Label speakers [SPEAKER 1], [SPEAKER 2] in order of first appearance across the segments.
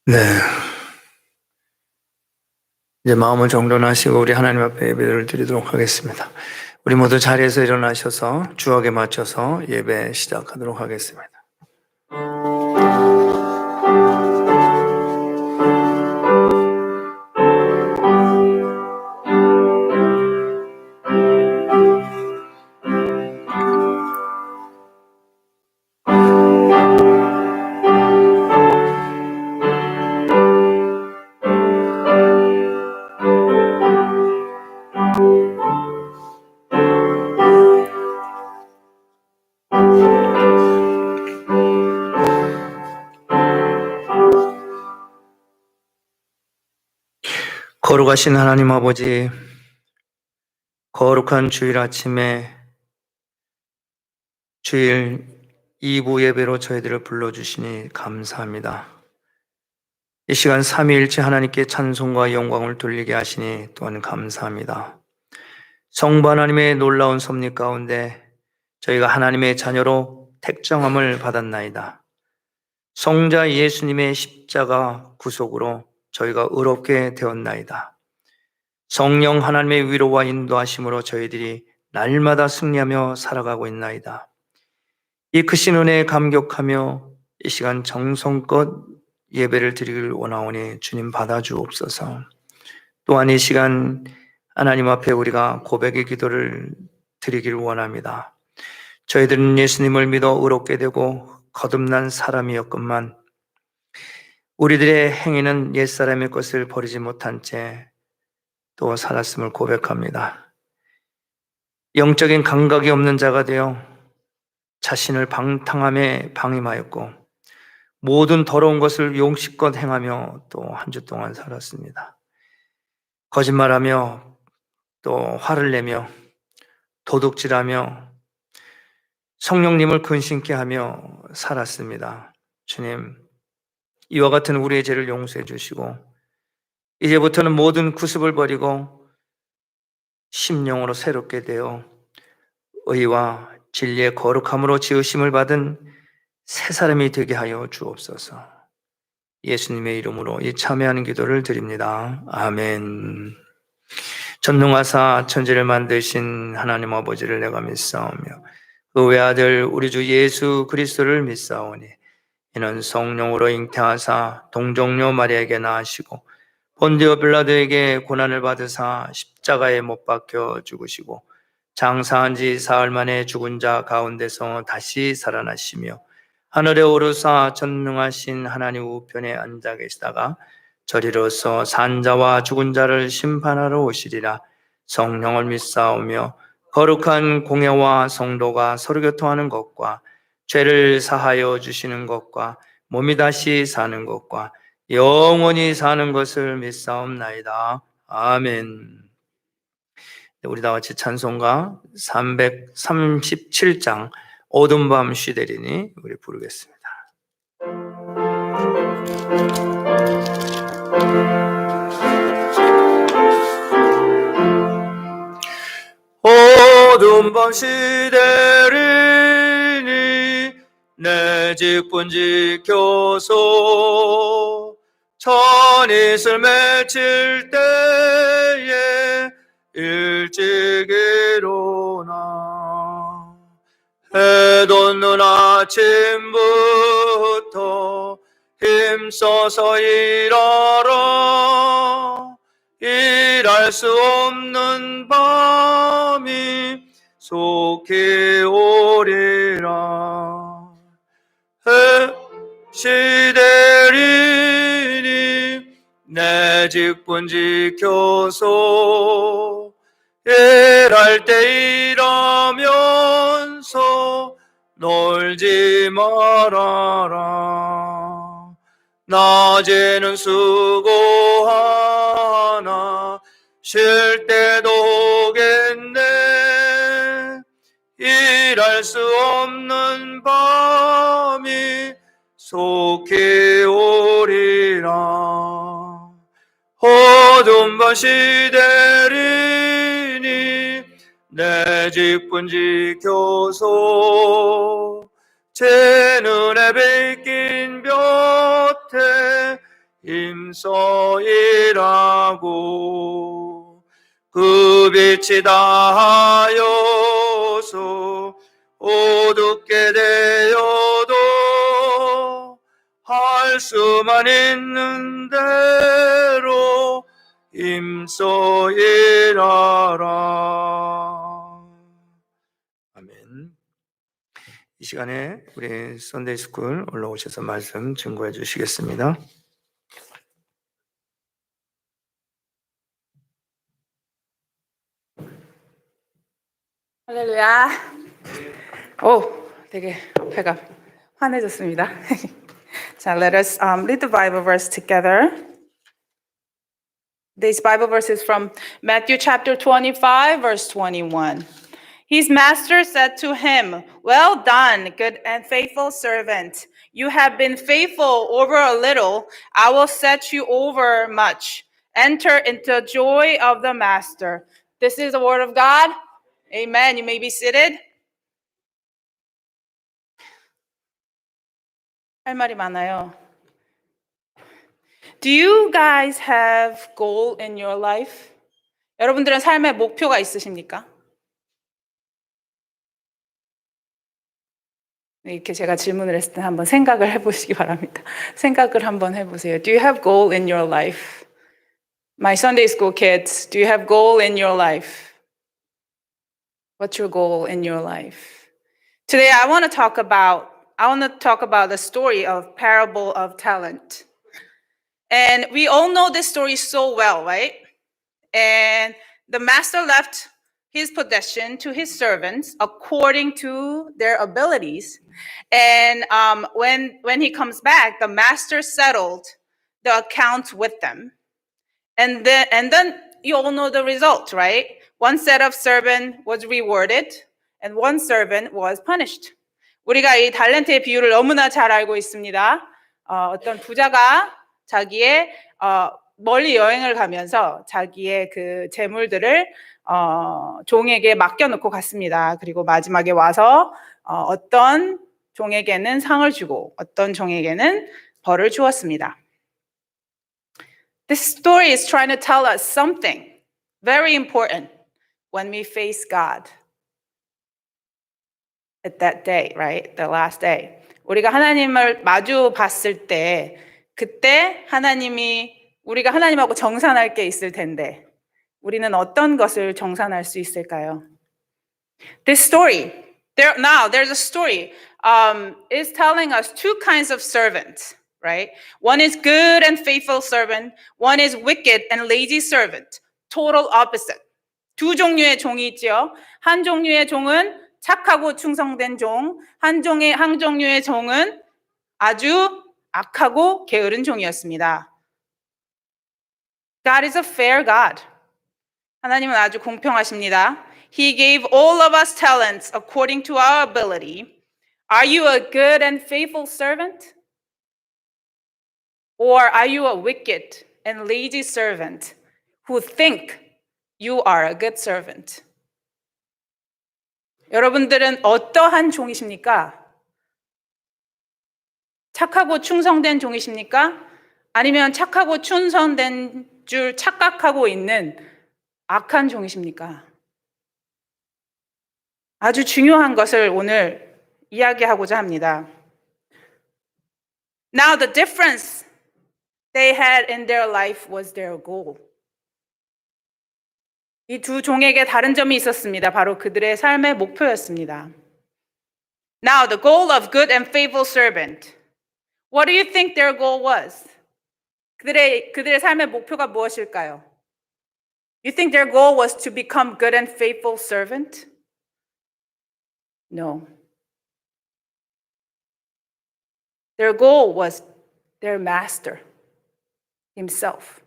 [SPEAKER 1] 네. 이제 마음을 정돈하시고 우리 하나님 앞에 예배를 드리도록 하겠습니다. 우리 모두 자리에서 일어나셔서 주역에 맞춰서 예배 시작하도록 하겠습니다. 거룩하신 하나님 아버지, 거룩한 주일 아침에 주일 2부 예배로 저희들을 불러주시니 감사합니다. 이 시간 삼위일체 하나님께 찬송과 영광을 돌리게 하시니 또한 감사합니다. 성부 하나님의 놀라운 섭리 가운데 저희가 하나님의 자녀로 택정함을 받았나이다. 성자 예수님의 십자가 구속으로 저희가 의롭게 되었나이다. 성령 하나님의 위로와 인도하심으로 저희들이 날마다 승리하며 살아가고 있나이다. 이 크신 은혜에 감격하며 이 시간 정성껏 예배를 드리길 원하오니 주님 받아주옵소서. 또한 이 시간 하나님 앞에 우리가 고백의 기도를 드리길 원합니다. 저희들은 예수님을 믿어 의롭게 되고 거듭난 사람이었건만 우리들의 행위는 옛사람의 것을 버리지 못한 채 또 살았음을 고백합니다. 영적인 감각이 없는 자가 되어 자신을 방탕함에 방임하였고 모든 더러운 것을 용식껏 행하며 또 한 주 동안 살았습니다. 거짓말하며 또 화를 내며 도둑질하며 성령님을 근심케 하며 살았습니다. 주님, 이와 같은 우리의 죄를 용서해 주시고 이제부터는 모든 구습을 버리고 심령으로 새롭게 되어 의와 진리의 거룩함으로 지으심을 받은 새 사람이 되게 하여 주옵소서. 예수님의 이름으로 이 참여하는 기도를 드립니다. 아멘. 전능하사 천지를 만드신 하나님 아버지를 내가 믿사오며 그 외아들 우리 주 예수 그리스도를 믿사오니 이는 성령으로 잉태하사 동정녀 마리아에게 낳으시고 본디오 빌라도에게 고난을 받으사 십자가에 못 박혀 죽으시고 장사한 지 사흘 만에 죽은 자 가운데서 다시 살아나시며 하늘에 오르사 전능하신 하나님 우편에 앉아 계시다가 저리로서 산자와 죽은 자를 심판하러 오시리라. 성령을 믿사오며 거룩한 공예와 성도가 서로 교통하는 것과 죄를 사하여 주시는 것과 몸이 다시 사는 것과 영원히 사는 것을 믿사옵나이다. 아멘. 우리 다 같이 찬송가 337장 어두운 밤 쉬되리니 우리 부르겠습니다. 어두운 밤 쉬되리니 내 직분 지켜서 천이슬 맺힐 때에 일찍 일어나 해 돋는 아침부터 힘써서 일하라. 일할 수 없는 밤이 속히 오리라. 해 시대리니 내 직분 지켜서 일할 때 일하면서 놀지 말아라. 낮에는 수고하나 쉴 때도 오겠네. 일할 수 없는 밤이 속히 오리라. 어두운 밤 시대리니 내 직분 지켜서 제 눈에 빗긴 볕에 임소이라고 그 빛이 다하여서 어둡게 되어도 할 수만 있는 대로 임소이라라. 아멘. 이 시간에 우리 선데이 스쿨 올라오셔서 말씀 증거해 주시겠습니다.
[SPEAKER 2] 할렐루야. 오, 되게 배가 환해졌습니다. 자, let us read the Bible verse together. This Bible verse is from Matthew chapter 25, verse 21. His master said to him, "Well done, good and faithful servant. You have been faithful over a little. I will set you over much. Enter into the joy of the master." This is the word of God. Amen. You may be seated. 할 말이 많아요. Do you guys have goal in your life? 여러분들은 삶의 목표가 있으십니까? 이렇게 제가 질문을 했을 때 한번 생각을 해보시기 바랍니다. 생각을 한번 해보세요. Do you have goal in your life? My Sunday school kids, do you have goal in your life? What's your goal in your life? Today I want to talk about the story of parable of talent. And we all know this story so well, right? And the master left his possession to his servants according to their abilities. And when he comes back, the master settled the accounts with them. And then you all know the result, right? One set of servant was rewarded and one servant was punished. 우리가 이 달란트의 비유를 너무나 잘 알고 있습니다. 어떤 부자가 자기의 멀리 여행을 가면서 자기의 그 재물들을 종에게 맡겨놓고 갔습니다. 그리고 마지막에 와서 어떤 종에게는 상을 주고 어떤 종에게는 벌을 주었습니다. This story is trying to tell us something very important when we face God at that day, right? The last day. 우리가 하나님을 마주 봤을 때 그때 우리가 하나님하고 정산할 게 있을 텐데 우리는 어떤 것을 정산할 수 있을까요? This story, there's a story, is telling us two kinds of servants, right? One is good and faithful servant, one is wicked and lazy servant. Total opposite. 두 종류의 종이 있죠. 한 종류의 종은 착하고 충성된 종, 한 종류의 종은 아주 악하고 게으른 종이었습니다. God is a fair God. 하나님은 아주 공평하십니다. He gave all of us talents according to our ability. Are you a good and faithful servant? Or are you a wicked and lazy servant who think you are a good servant? 여러분들은 어떠한 종이십니까? 착하고 충성된 종이십니까? 아니면 착하고 충성된 줄 착각하고 있는 악한 종이십니까? 아주 중요한 것을 오늘 이야기하고자 합니다. Now the difference they had in their life was their goal. 이 두 종에게 다른 점이 있었습니다. 바로 그들의 삶의 목표였습니다. Now the goal of good and faithful servant. What do you think their goal was? 그들의 삶의 목표가 무엇일까요? You think their goal was to become good and faithful servant? No. Their goal was their master himself.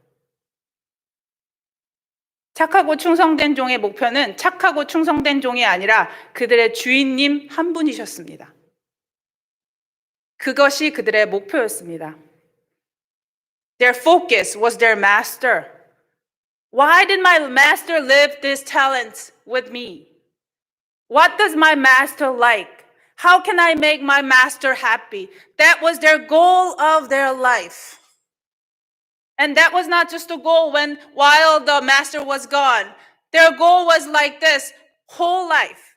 [SPEAKER 2] 착하고 충성된 종의 목표는 착하고 충성된 종이 아니라 그들의 주인님 한 분이셨습니다. 그것이 그들의 목표였습니다. Their focus was their master. Why did my master leave these talents with me? What does my master like? How can I make my master happy? That was their goal of their life. And that was not just a goal while the master was gone. Their goal was like this whole life.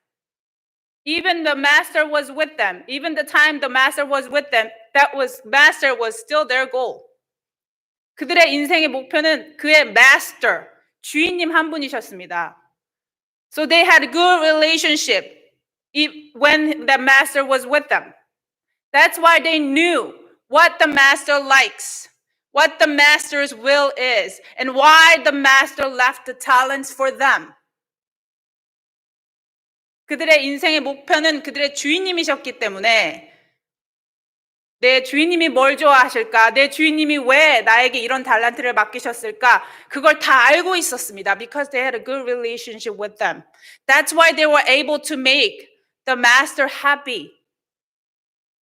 [SPEAKER 2] Even the master was with them. Even the time the master was with them, master was still their goal. 그들의 인생의 목표는 그의 master, 주인님 한 분이셨습니다. So they had a good relationship when the master was with them. That's why they knew what the master likes, what the master's will is, and why the master left the talents for them. 그들의 인생의 목표는 그들의 주인님이셨기 때문에 내 주인님이 뭘 좋아하실까? 내 주인님이 왜 나에게 이런 달란트를 맡기셨을까? 그걸 다 알고 있었습니다. Because they had a good relationship with them. That's why they were able to make the master happy.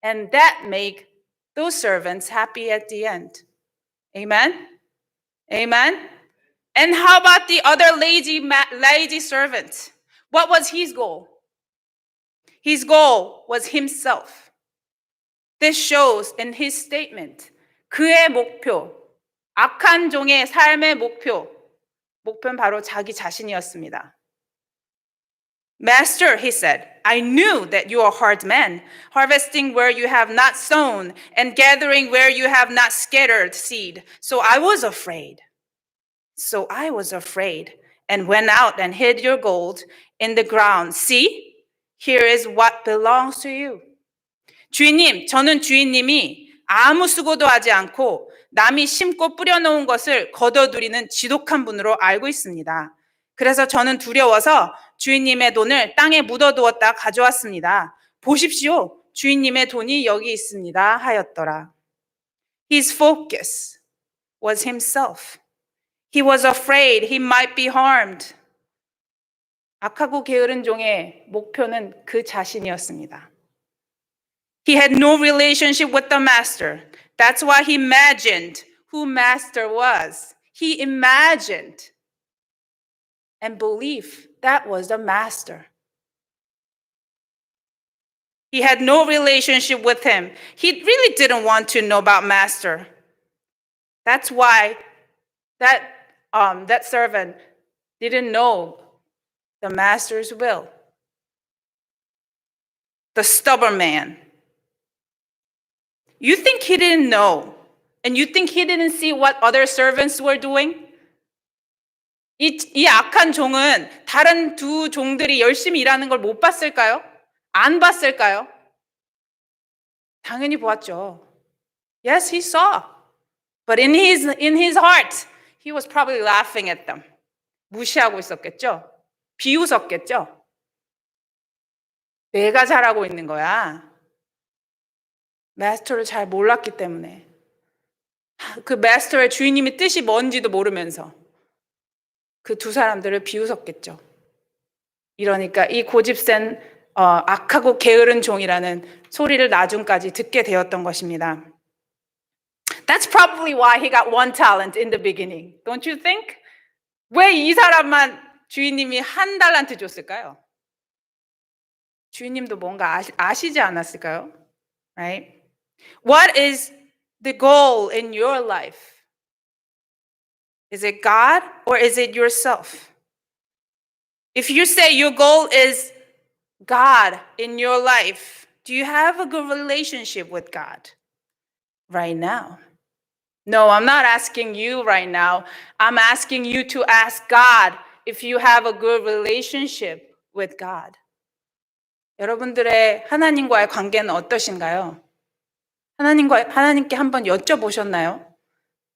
[SPEAKER 2] And that made those servants happy at the end. Amen? Amen? And how about the other lazy servant? What was his goal? His goal was himself. This shows in his statement. 그의 목표, 악한 종의 삶의 목표는 바로 자기 자신이었습니다. Master, he said, I knew that you are a hard man, harvesting where you have not sown and gathering where you have not scattered seed. So I was afraid and went out and hid your gold in the ground. See? Here is what belongs to you. 주인님, 저는 주인님이 아무 수고도 하지 않고 남이 심고 뿌려놓은 것을 거둬들이는 지독한 분으로 알고 있습니다. 그래서 저는 두려워서 주인님의 돈을 땅에 묻어두었다 가져왔습니다. 보십시오. 주인님의 돈이 여기 있습니다. 하였더라. His focus was himself. He was afraid he might be harmed. 악하고 게으른 종의 목표는 그 자신이었습니다. He had no relationship with the master. That's why he imagined who master was. He imagined and believed that was the master. He had no relationship with him. He really didn't want to know about master. That's why that servant didn't know the master's will. The stubborn man. You think he didn't know, and you think he didn't see what other servants were doing? 이 악한 종은 다른 두 종들이 열심히 일하는 걸 못 봤을까요? 안 봤을까요? 당연히 보았죠. Yes, he saw. But in his heart, he was probably laughing at them. 무시하고 있었겠죠? 비웃었겠죠? 내가 잘하고 있는 거야. 마스터를 잘 몰랐기 때문에. 그 마스터의 주인님의 뜻이 뭔지도 모르면서 그 두 사람들을 비웃었겠죠. 이러니까 이 고집센 악하고 게으른 종이라는 소리를 나중까지 듣게 되었던 것입니다. That's probably why he got one talent in the beginning. Don't you think? 왜 이 사람만 주인님이 한 달란트 줬을까요? 주인님도 뭔가 아시지 않았을까요? Right? What is the goal in your life? Is it God or is it yourself? If you say your goal is God in your life, do you have a good relationship with God right now? No, I'm not asking you right now. I'm asking you to ask God if you have a good relationship with God. 여러분들의 하나님과의 관계는 어떠신가요? 하나님께 한번 여쭤보셨나요?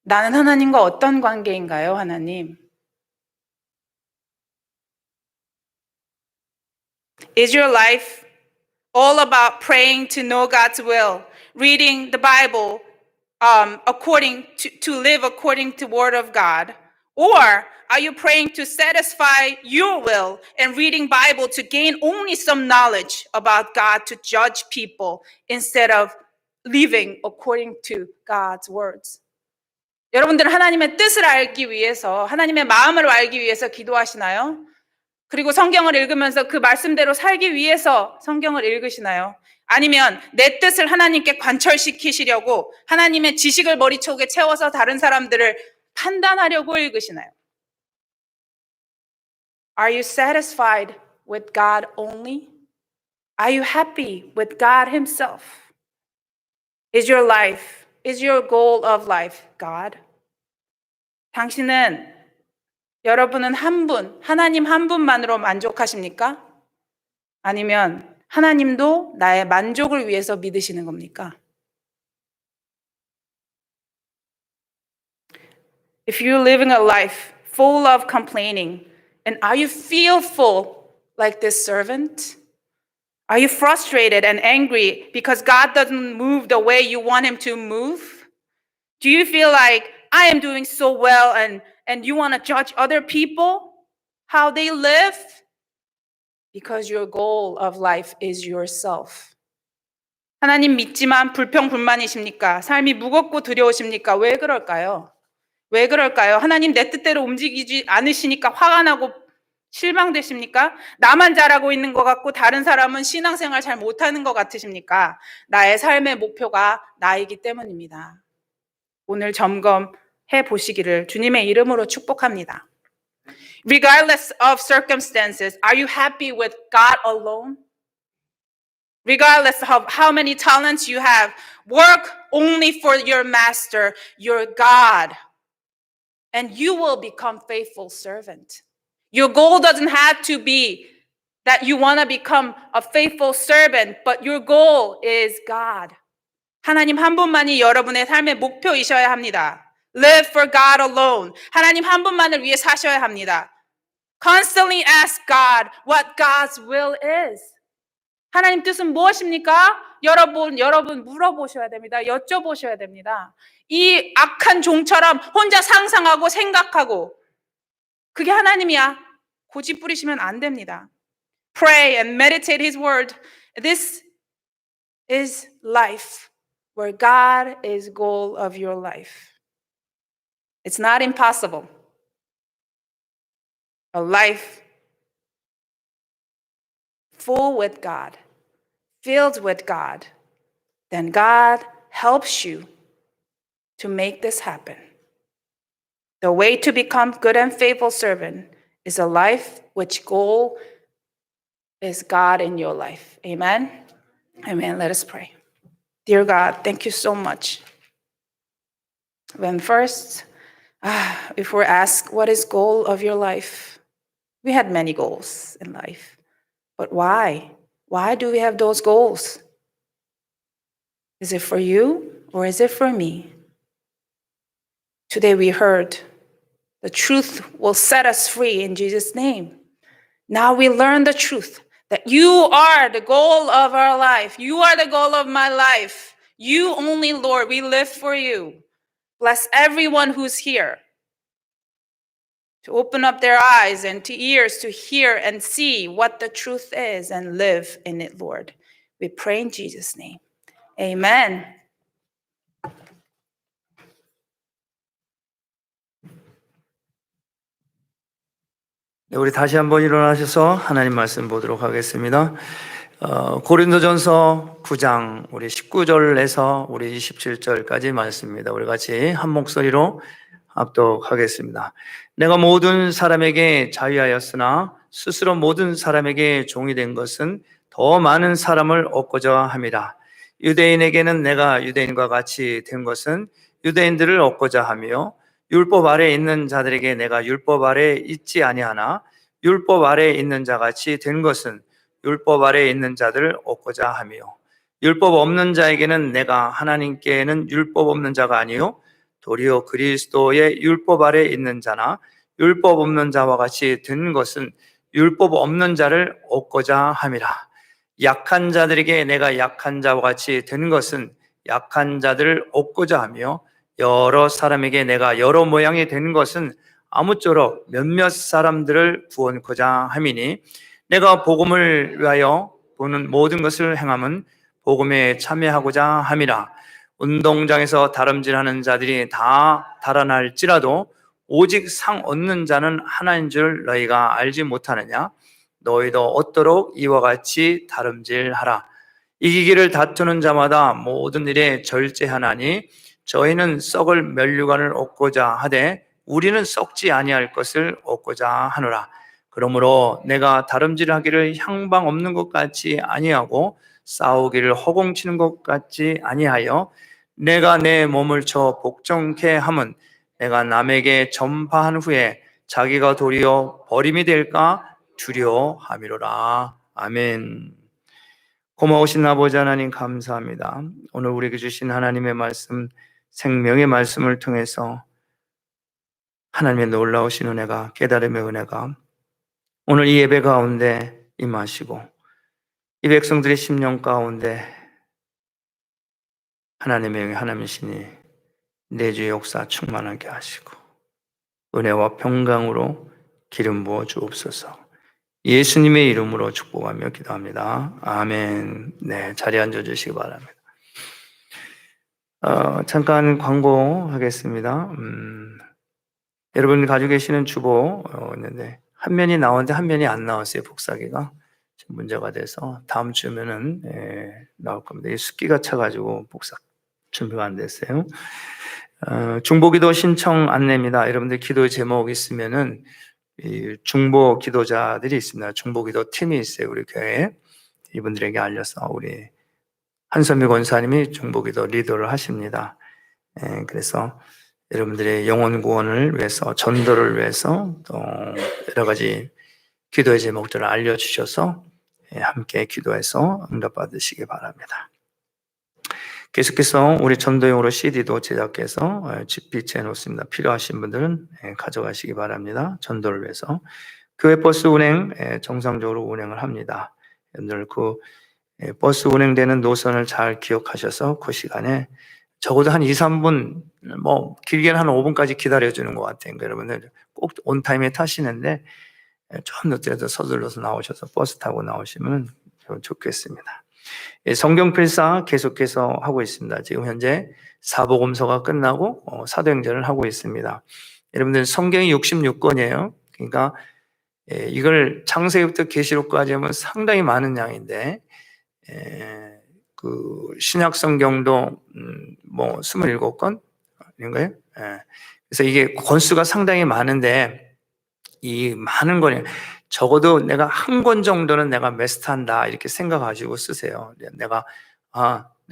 [SPEAKER 2] 나는 하나님과 어떤 관계인가요, 하나님? Is your life all about praying to know God's will, reading the Bible to live according to the Word of God? Or are you praying to satisfy your will and reading Bible to gain only some knowledge about God to judge people instead of living according to God's words? 여러분들은 하나님의 뜻을 알기 위해서, 하나님의 마음을 알기 위해서 기도하시나요? 그리고 성경을 읽으면서 그 말씀대로 살기 위해서 성경을 읽으시나요? 아니면 내 뜻을 하나님께 관철시키시려고 하나님의 지식을 머리속에 채워서 다른 사람들을 판단하려고 읽으시나요? Are you satisfied with God only? Are you happy with God Himself? Is your life, is your goal of life God? 당신은, 여러분은 한 분, 하나님 한 분만으로 만족하십니까? 아니면 하나님도 나의 만족을 위해서 믿으시는 겁니까? If you're living a life full of complaining, and are you fearful like this servant? Are you frustrated and angry because God doesn't move the way you want Him to move? Do you feel like I am doing so well and you want to judge other people, how they live? Because your goal of life is yourself. 하나님 믿지만 불평불만이십니까? 삶이 무겁고 두려우십니까? 왜 그럴까요? 왜 그럴까요? 하나님 내 뜻대로 움직이지 않으시니까 화가 나고 실망되십니까? 나만 잘하고 있는 것 같고 다른 사람은 신앙생활 잘 못하는 것 같으십니까? 나의 삶의 목표가 나이기 때문입니다. 오늘 점검해 보시기를 주님의 이름으로 축복합니다. Regardless of circumstances, are you happy with God alone? Regardless of how many talents you have, work only for your master, your God, and you will become faithful servant. Your goal doesn't have to be that you want to become a faithful servant, but your goal is God. 하나님 한 분만이 여러분의 삶의 목표이셔야 합니다. Live for God alone. 하나님 한 분만을 위해 사셔야 합니다. Constantly ask God what God's will is. 하나님 뜻은 무엇입니까? 여러분 물어보셔야 됩니다. 여쭤보셔야 됩니다. 이 악한 종처럼 혼자 상상하고 생각하고 그게 하나님이야. 고집 부리시면 안 됩니다. Pray and meditate His word. This is life where God is goal of your life. It's not impossible. A life full with God, filled with God, then God helps you to make this happen. The way to become good and faithful servant is a life which goal is God in your life. Amen? Amen. Let us pray. Dear God, thank you so much. When first, if we're asked what is goal of your life, we had many goals in life. But why? Why do we have those goals? Is it for you or is it for me? Today we heard the truth will set us free in Jesus' name. Now we learn the truth that you are the goal of our life. You are the goal of my life. You only, Lord, we live for you. Bless everyone who's here to open up their eyes and to ears to hear and see what the truth is and live in it, Lord. We pray in Jesus' name. Amen.
[SPEAKER 1] 네, 우리 다시 한번 일어나셔서 하나님 말씀 보도록 하겠습니다. 고린도전서 9장 우리 19절에서 우리 27절까지 말씀입니다. 우리 같이 한 목소리로 합독하겠습니다. 내가 모든 사람에게 자유하였으나 스스로 모든 사람에게 종이 된 것은 더 많은 사람을 얻고자 함이라. 유대인에게는 내가 유대인과 같이 된 것은 유대인들을 얻고자 하며 율법 아래에 있는 자들에게 내가 율법 아래에 있지 아니하나 율법 아래에 있는 자같이 된 것은 율법 아래에 있는 자들을 얻고자 하며 율법 없는 자에게는 내가 하나님께는 율법 없는 자가 아니요 도리어 그리스도의 율법 아래에 있는 자나 율법 없는 자와 같이 된 것은 율법 없는 자를 얻고자 함이라. 약한 자들에게 내가 약한 자와 같이 된 것은 약한 자들을 얻고자 하며 여러 사람에게 내가 여러 모양이 된 것은 아무쪼록 몇몇 사람들을 구원코자 함이니 내가 복음을 위하여 보는 모든 것을 행함은 복음에 참여하고자 함이라. 운동장에서 다름질하는 자들이 다 달아날지라도 오직 상 얻는 자는 하나인 줄 너희가 알지 못하느냐? 너희도 얻도록 이와 같이 다름질하라. 이기기를 다투는 자마다 모든 일에 절제하나니 저희는 썩을 면류관을 얻고자 하되 우리는 썩지 아니할 것을 얻고자 하노라. 그러므로 내가 다름질하기를 향방 없는 것 같이 아니하고 싸우기를 허공치는 것 같지 아니하여 내가 내 몸을 쳐 복종케 함은 내가 남에게 전파한 후에 자기가 도리어 버림이 될까 두려워함이로라. 아멘. 고마우신 아버지 하나님 감사합니다. 오늘 우리에게 주신 하나님의 말씀, 생명의 말씀을 통해서 하나님의 놀라우신 은혜가, 깨달음의 은혜가 오늘 이 예배 가운데 임하시고 이 백성들의 심령 가운데 하나님의 영이 하나님이시니 내주의 역사 충만하게 하시고 은혜와 평강으로 기름 부어 주옵소서. 예수님의 이름으로 축복하며 기도합니다. 아멘. 네, 자리에 앉아주시기 바랍니다. 잠깐 광고하겠습니다. 여러분 가지고 계시는 주보 있는데 한 면이 나오는데 한 면이 안 나왔어요. 복사기가 지금 문제가 돼서 다음 주면은 나올 겁니다. 이 습기가 차가지고 복사 준비가 안 됐어요. 중보기도 신청 안내입니다. 여러분들 기도 제목 있으면은 이 중보 기도자들이 있습니다. 중보 기도 팀이 있어요. 우리 교회에 이분들에게 알려서 우리 한선미 권사님이 중보 기도 리더를 하십니다. 그래서 여러분들의 영혼 구원을 위해서, 전도를 위해서 또 여러 가지 기도의 제목들을 알려주셔서 함께 기도해서 응답받으시기 바랍니다. 계속해서 우리 전도용으로 CD도 제작해서 집비치해 놓습니다. 필요하신 분들은 가져가시기 바랍니다. 전도를 위해서. 교회 버스 운행 정상적으로 운행을 합니다. 여러분들 그 버스 운행되는 노선을 잘 기억하셔서 그 시간에 적어도 한 2, 3분, 뭐 길게는 한 5분까지 기다려주는 것 같아요. 그러니까 여러분들 꼭 온타임에 타시는데 좀 늦더라도 서둘러서 나오셔서 버스 타고 나오시면 좋겠습니다. 성경 필사 계속해서 하고 있습니다. 지금 현재 사복음서가 끝나고 사도행전을 하고 있습니다. 여러분들 성경이 66권이에요. 그러니까 이걸 창세기부터 계시록까지 하면 상당히 많은 양인데 그 신약 성경도 뭐 27권 인가요? 그래서 이게 권수가 상당히 많은데 이 많은 거는 적어도 내가 한 권 정도는 내가 메스트한다 이렇게 생각하시고 쓰세요. 내가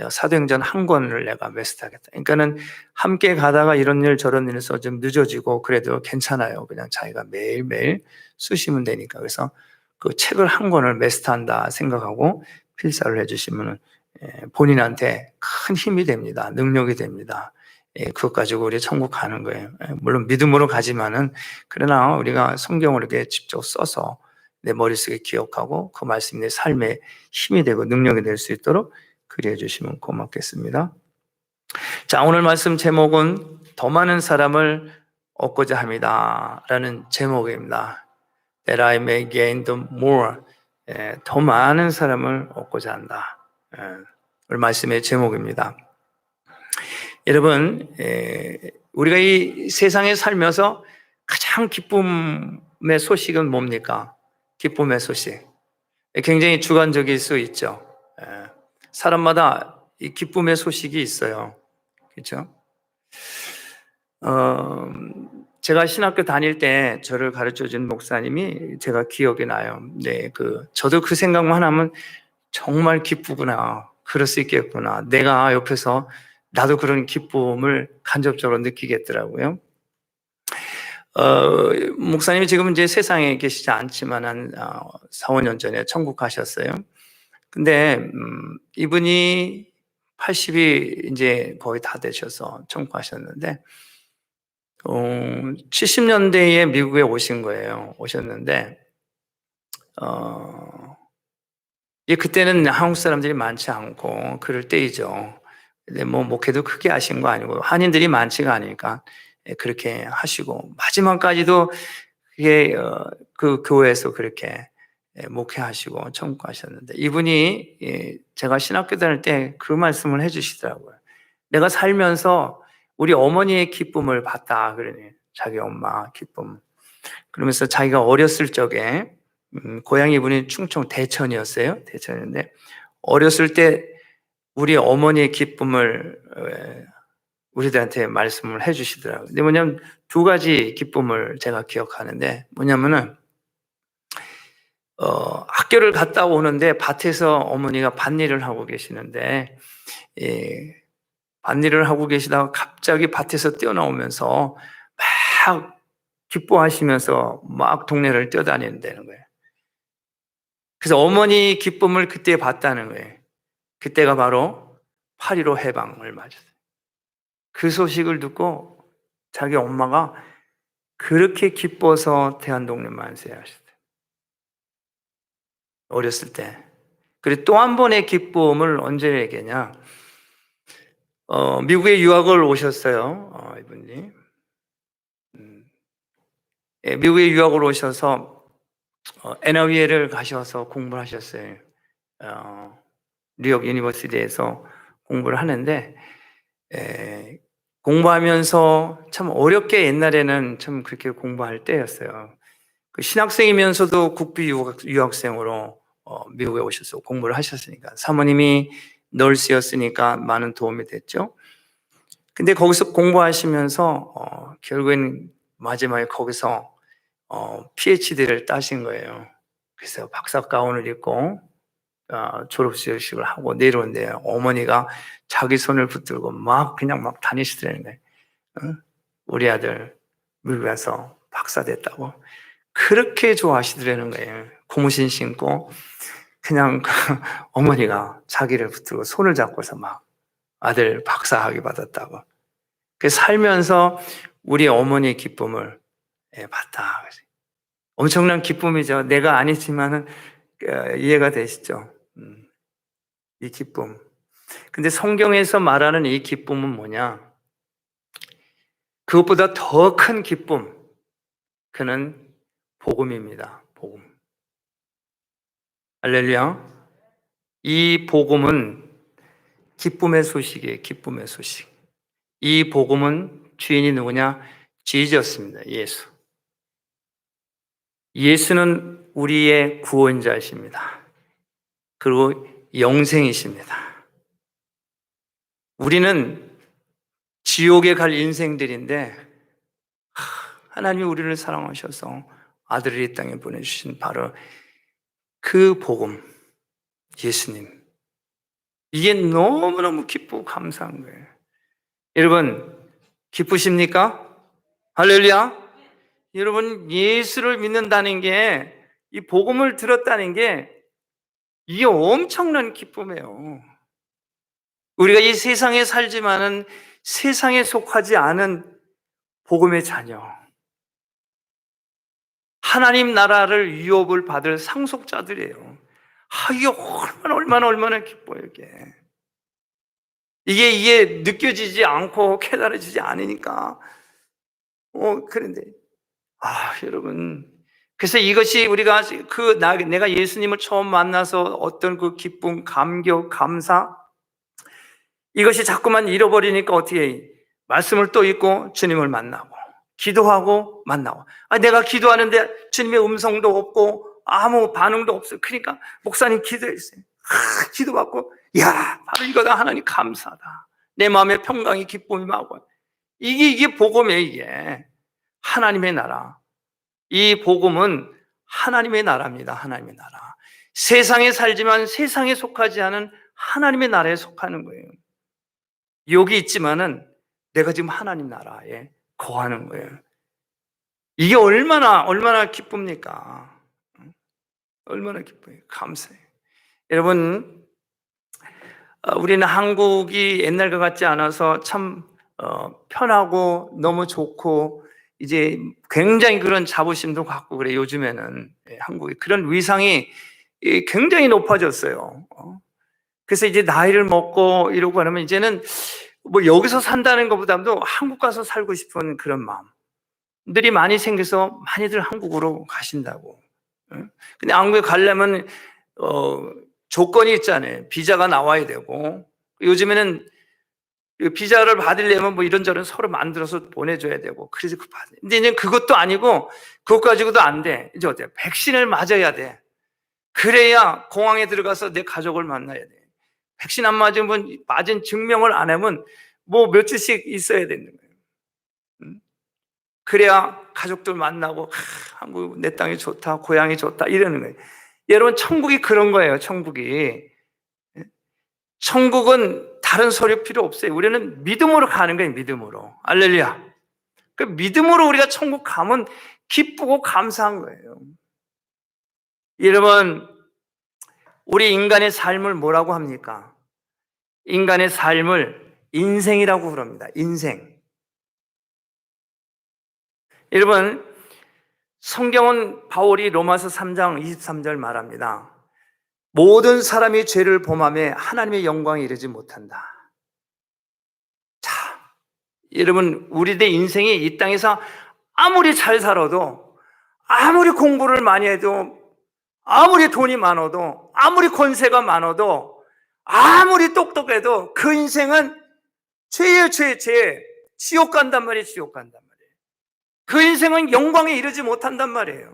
[SPEAKER 1] 사도행전 한 권을 내가 메스트하겠다. 그러니까는 함께 가다가 이런 일 저런 일에서 좀 늦어지고 그래도 괜찮아요. 그냥 자기가 매일매일 쓰시면 되니까. 그래서 그 책을 한 권을 메스트한다 생각하고 필사를 해주시면 본인한테 큰 힘이 됩니다. 능력이 됩니다. 그것 가지고 우리 천국 가는 거예요. 물론 믿음으로 가지만은 그러나 우리가 성경을 이렇게 직접 써서 내 머릿속에 기억하고 그 말씀이 내 삶에 힘이 되고 능력이 될 수 있도록 그리해 주시면 고맙겠습니다. 자, 오늘 말씀 제목은 더 많은 사람을 얻고자 합니다 라는 제목입니다. That I may gain the more. 더 많은 사람을 얻고자 한다. 오늘 말씀의 제목입니다. 여러분, 우리가 이 세상에 살면서 가장 기쁨의 소식은 뭡니까? 기쁨의 소식. 굉장히 주관적일 수 있죠. 사람마다 이 기쁨의 소식이 있어요. 그렇죠? 제가 신학교 다닐 때 저를 가르쳐준 목사님이 제가 기억이 나요. 네, 저도 그 생각만 하면 정말 기쁘구나. 그럴 수 있겠구나. 내가 옆에서 나도 그런 기쁨을 간접적으로 느끼겠더라고요. 목사님이 지금 이제 세상에 계시지 않지만 한 4, 5년 전에 천국 가셨어요. 근데 이분이 80이 이제 거의 다 되셔서 천국 가셨는데 70년대에 미국에 오신 거예요. 오셨는데 그때는 한국 사람들이 많지 않고 그럴 때이죠. 근데 뭐 목회도 크게 하신 거 아니고 한인들이 많지가 않으니까 그렇게 하시고 마지막까지도 그게 그 교회에서 그렇게 목회하시고 천국 가셨는데 이분이 제가 신학교 다닐 때 그 말씀을 해주시더라고요. 내가 살면서 우리 어머니의 기쁨을 봤다 그러니 자기 엄마 기쁨. 그러면서 자기가 어렸을 적에 고향이 분이 충청 대천이었어요. 대천인데 어렸을 때 우리 어머니의 기쁨을 우리들한테 말씀을 해주시더라고요. 근데 뭐냐면 두 가지 기쁨을 제가 기억하는데 뭐냐면은 학교를 갔다 오는데 밭에서 어머니가 밭일을 하고 계시는데 밭일을 하고 계시다가 갑자기 밭에서 뛰어나오면서 막 기뻐하시면서 막 동네를 뛰어다니는다는 거예요. 그래서 어머니 기쁨을 그때 봤다는 거예요. 그때가 바로 8.15 해방을 맞았어요. 그 소식을 듣고 자기 엄마가 그렇게 기뻐서 대한독립 만세 하셨어요. 어렸을 때. 그리고 또 한 번의 기쁨을 언제 얘기하냐. 미국에 유학을 오셨어요. 이분이. 미국에 유학을 오셔서 NIV를 가셔서 공부를 하셨어요. 뉴욕 유니버시티에서 공부를 하는데 공부하면서 참 어렵게 옛날에는 참 그렇게 공부할 때였어요. 그 신학생이면서도 국비 유학생으로 미국에 오셔서 공부를 하셨으니까 사모님이 널스였으니까 많은 도움이 됐죠. 근데 거기서 공부하시면서 결국엔 마지막에 거기서 PhD를 따신 거예요. 그래서 박사 가운을 입고 졸업식을 하고 내려오는데 어머니가 자기 손을 붙들고 막 그냥 막 다니시더라는 거예요. 우리 아들 미국 가서 박사 됐다고 그렇게 좋아하시더라는 거예요. 고무신 신고 그냥 어머니가 자기를 붙들고 손을 잡고서 막 아들 박사학위 받았다고. 그 살면서 우리 어머니의 기쁨을 봤다. 엄청난 기쁨이죠. 내가 아니지만은 이해가 되시죠? 이 기쁨. 근데 성경에서 말하는 이 기쁨은 뭐냐? 그것보다 더 큰 기쁨. 그는 복음입니다. 복음. 할렐루야. 이 복음은 기쁨의 소식이에요. 기쁨의 소식. 이 복음은 주인이 누구냐? 지저스입니다. 예수. 예수는 우리의 구원자이십니다. 그리고 영생이십니다. 우리는 지옥에 갈 인생들인데 하나님이 우리를 사랑하셔서 아들을 이 땅에 보내주신 바로 그 복음, 예수님. 이게 너무너무 기쁘고 감사한 거예요. 여러분 기쁘십니까? 할렐루야. 여러분 예수를 믿는다는 게 이 복음을 들었다는 게 이게 엄청난 기쁨이에요. 우리가 이 세상에 살지만은 세상에 속하지 않은 복음의 자녀, 하나님 나라를 유업을 받을 상속자들이에요. 이게 얼마나 기뻐요, 이게 느껴지지 않고 깨달아지지 않으니까. 그런데, 여러분. 그래서 이것이 우리가 내가 예수님을 처음 만나서 어떤 그 기쁨, 감격, 감사, 이것이 자꾸만 잃어버리니까 어떻게 해? 말씀을 또 읽고 주님을 만나고, 기도하고 만나고. 내가 기도하는데 주님의 음성도 없고 아무 반응도 없어요. 그러니까 목사님 기도했어요. 기도받고, 바로 이거다. 하나님 감사하다. 내 마음에 평강이 기쁨이 마고. 이게 복음이에요, 이게. 하나님의 나라. 이 복음은 하나님의 나라입니다. 하나님의 나라. 세상에 살지만 세상에 속하지 않은 하나님의 나라에 속하는 거예요. 여기 있지만은 내가 지금 하나님 나라에 거하는 거예요. 이게 얼마나 기쁩니까? 얼마나 기뻐요. 감사해요. 여러분, 우리는 한국이 옛날과 같지 않아서 참 편하고 너무 좋고 이제 굉장히 그런 자부심도 갖고 그래. 요즘에는 한국이 그런 위상이 굉장히 높아졌어요. 그래서 이제 나이를 먹고 이러고 하면 이제는 뭐 여기서 산다는 것보다도 한국 가서 살고 싶은 그런 마음들이 많이 생겨서 많이들 한국으로 가신다고. 근데 한국에 가려면 조건이 있잖아요. 비자가 나와야 되고 요즘에는 비자를 받으려면 뭐 이런저런 서로 만들어서 보내줘야 되고, 그래서 근데 이제 그것도 아니고, 그것 가지고도 안 돼. 이제 어때? 백신을 맞아야 돼. 그래야 공항에 들어가서 내 가족을 만나야 돼. 백신 안 맞으면, 맞은 증명을 안 하면 뭐 며칠씩 있어야 되는 거예요. 그래야 가족들 만나고, 한국 내 땅이 좋다, 고향이 좋다, 이러는 거예요. 여러분, 천국이 그런 거예요, 천국이. 천국은 다른 소리 필요 없어요. 우리는 믿음으로 가는 거예요, 믿음으로. 할렐루야. 그 믿음으로 우리가 천국 가면 기쁘고 감사한 거예요. 여러분, 우리 인간의 삶을 뭐라고 합니까? 인간의 삶을 인생이라고 부릅니다. 인생. 여러분, 성경은 바울이 로마서 3장 23절 말합니다. 모든 사람이 죄를 범하며 하나님의 영광에 이르지 못한다. 자, 여러분, 우리의 인생이 이 땅에서 아무리 잘 살아도, 아무리 공부를 많이 해도, 아무리 돈이 많아도, 아무리 권세가 많아도, 아무리 똑똑해도 그 인생은 죄예요, 죄. 지옥 간단 말이에요, 지옥 간단 말이에요. 그 인생은 영광에 이르지 못한단 말이에요.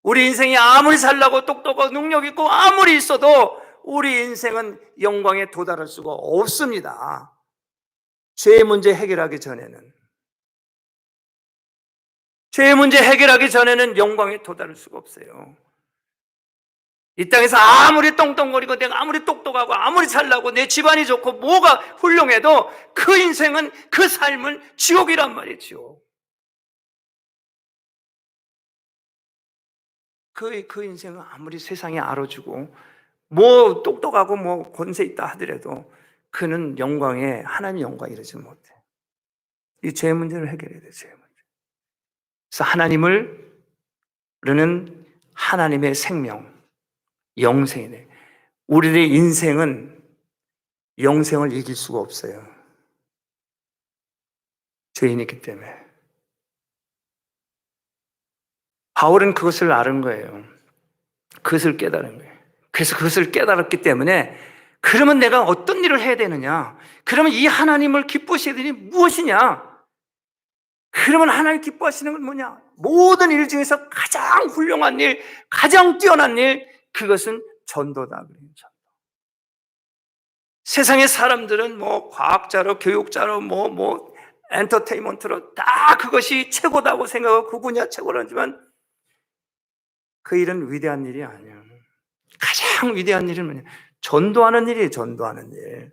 [SPEAKER 1] 우리 인생이 아무리 잘나고 똑똑하고 능력 있고 아무리 있어도 우리 인생은 영광에 도달할 수가 없습니다. 죄의 문제 해결하기 전에는. 죄의 문제 해결하기 전에는 영광에 도달할 수가 없어요. 이 땅에서 아무리 똥똥거리고 내가 아무리 똑똑하고 아무리 잘나고 내 집안이 좋고 뭐가 훌륭해도 그 인생은, 그 삶은 지옥이란 말이에요, 지옥. 그 인생은 아무리 세상에 알아주고 뭐 똑똑하고 뭐 권세 있다 하더라도 그는 영광에, 하나님 영광에 이르지 못해. 이 죄 문제를 해결해야 돼, 죄 문제. 그래서 하나님을, 우리는 하나님의 생명, 영생이네. 우리의 인생은 영생을 이길 수가 없어요. 죄인이기 때문에. 바울은 그것을 아는 거예요. 그것을 깨달은 거예요. 그래서 그것을 깨달았기 때문에, 그러면 내가 어떤 일을 해야 되느냐? 그러면 이 하나님을 기뻐하시는 일이 무엇이냐? 그러면 하나님 기뻐하시는 건 뭐냐? 모든 일 중에서 가장 훌륭한 일, 가장 뛰어난 일, 그것은 전도다. 전도. 세상의 사람들은 뭐 과학자로, 교육자로, 엔터테인먼트로 다 그것이 최고다고 생각하고 그 분야 최고라지만 그 일은 위대한 일이 아니에요. 가장 위대한 일은 뭐냐? 전도하는 일이에요, 전도하는 일.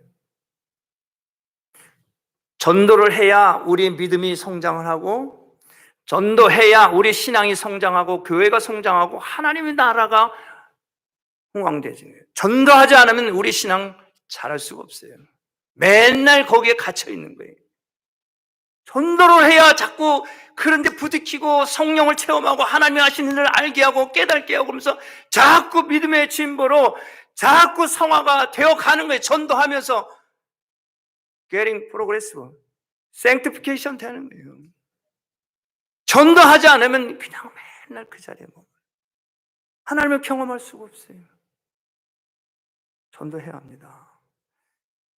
[SPEAKER 1] 전도를 해야 우리 믿음이 성장을 하고, 전도해야 우리 신앙이 성장하고, 교회가 성장하고, 하나님의 나라가 흥왕되지. 전도하지 않으면 우리 신앙 잘할 수가 없어요. 맨날 거기에 갇혀 있는 거예요. 전도를 해야 자꾸 그런데 부딪히고 성령을 체험하고 하나님이 하시는 일을 알게 하고 깨닫게 하고 그러면서 자꾸 믿음의 진보로 자꾸 성화가 되어 가는 거예요. 전도하면서 getting progressive, sanctification 되는 거예요. 전도하지 않으면 그냥 맨날 그 자리에 하나님을 경험할 수가 없어요. 전도해야 합니다.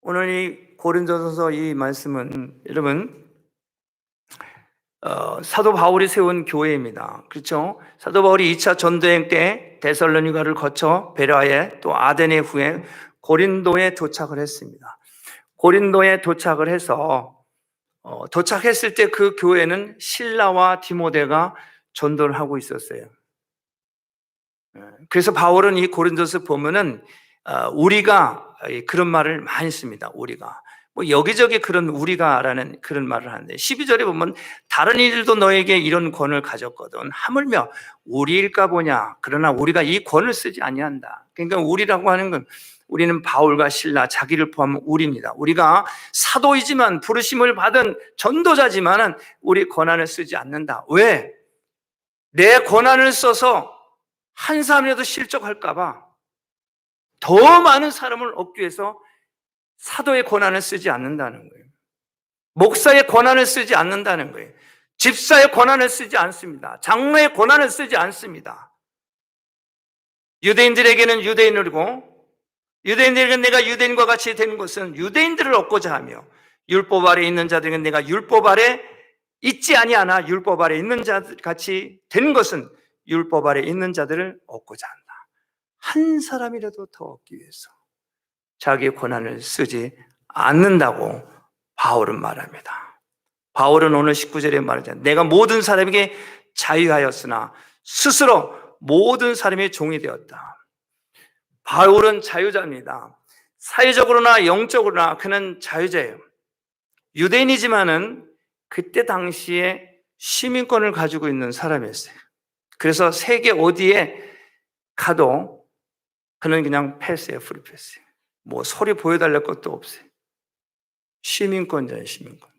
[SPEAKER 1] 오늘 이 고린도전서 이 말씀은 여러분 사도 바울이 세운 교회입니다. 그렇죠? 사도 바울이 2차 전도행 때 데살로니가를 거쳐 베라에 또 아데네 후에 고린도에 도착을 했습니다. 고린도에 도착을 해서 도착했을 때 그 교회는 실라와 디모데가 전도를 하고 있었어요. 그래서 바울은 이 고린도서 보면은 우리가 그런 말을 많이 씁니다. 우리가. 뭐 여기저기 그런 우리가라는 그런 말을 하는데 12절에 보면 다른 이들도 너에게 이런 권을 가졌거든 하물며 우리일까 보냐. 그러나 우리가 이 권을 쓰지 아니한다. 그러니까 우리라고 하는 건 우리는 바울과 실라 자기를 포함한 우리입니다. 우리가 사도이지만 부르심을 받은 전도자지만은 우리 권한을 쓰지 않는다. 왜? 내 권한을 써서 한 사람이라도 실족할까 봐 더 많은 사람을 얻기 위해서 사도의 권한을 쓰지 않는다는 거예요. 목사의 권한을 쓰지 않는다는 거예요. 집사의 권한을 쓰지 않습니다. 장로의 권한을 쓰지 않습니다. 유대인들에게는 유대인이고 유대인들에게 내가 유대인과 같이 되는 것은 유대인들을 얻고자 하며, 율법 아래 있는 자들에게 내가 율법 아래 있지 아니하나 율법 아래 있는 자들 같이 되는 것은 율법 아래 있는 자들을 얻고자 한다. 한 사람이라도 더 얻기 위해서 자기의 권한을 쓰지 않는다고 바울은 말합니다. 바울은 오늘 19절에 말하잖아요. 내가 모든 사람에게 자유하였으나 스스로 모든 사람의 종이 되었다. 바울은 자유자입니다. 사회적으로나 영적으로나 그는 자유자예요. 유대인이지만은 그때 당시에 시민권을 가지고 있는 사람이었어요. 그래서 세계 어디에 가도 그는 그냥 패스예요, 프리 패스. 뭐 소리 보여달랄 것도 없어요. 시민권자예요, 시민권자.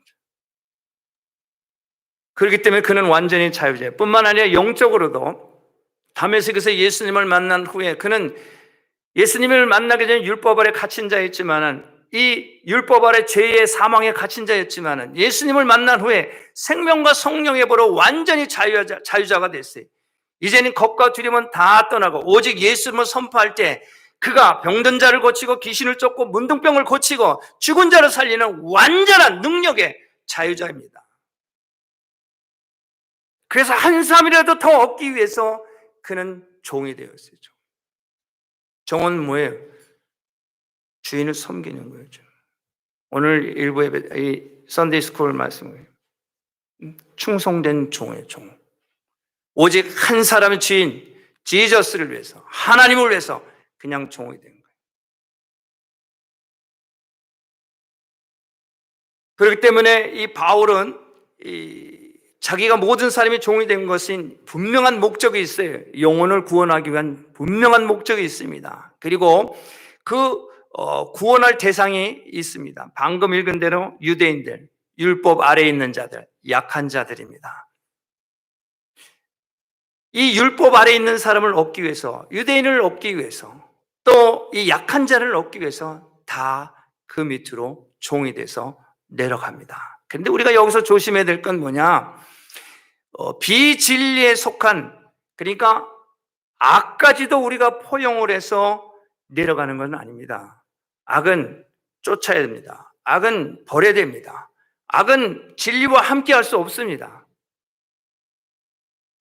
[SPEAKER 1] 그렇기 때문에 그는 완전히 자유자예요. 뿐만 아니라 영적으로도 다메섹에서 예수님을 만난 후에 그는 예수님을 만나기 전에 율법 아래 갇힌 자였지만은, 이 율법 아래 죄의 사망에 갇힌 자였지만은 예수님을 만난 후에 생명과 성령의 보로 완전히 자유자가 됐어요. 이제는 겁과 두려움은 다 떠나고 오직 예수님을 선포할 때 그가 병든 자를 고치고 귀신을 쫓고 문둥병을 고치고 죽은 자를 살리는 완전한 능력의 자유자입니다. 그래서 한 사람이라도 더 얻기 위해서 그는 종이 되었어요. 종은 뭐예요? 주인을 섬기는 거예요. 오늘 일부 이 선데이 스쿨 말씀을 충성된 종이에요. 종. 오직 한 사람의 주인 지저스를 위해서, 하나님을 위해서 그냥 종이 된 거예요. 그렇기 때문에 이 바울은 자기가 모든 사람이 종이 된 것인 분명한 목적이 있어요. 영혼을 구원하기 위한 분명한 목적이 있습니다. 그리고 그 구원할 대상이 있습니다. 방금 읽은 대로 유대인들, 율법 아래에 있는 자들, 약한 자들입니다. 이 율법 아래에 있는 사람을 얻기 위해서, 유대인을 얻기 위해서, 또 이 약한 자를 얻기 위해서 다 그 밑으로 종이 돼서 내려갑니다. 그런데 우리가 여기서 조심해야 될 건 뭐냐? 비진리에 속한, 그러니까 악까지도 우리가 포용을 해서 내려가는 건 아닙니다. 악은 쫓아야 됩니다. 악은 버려야 됩니다. 악은 진리와 함께 할 수 없습니다.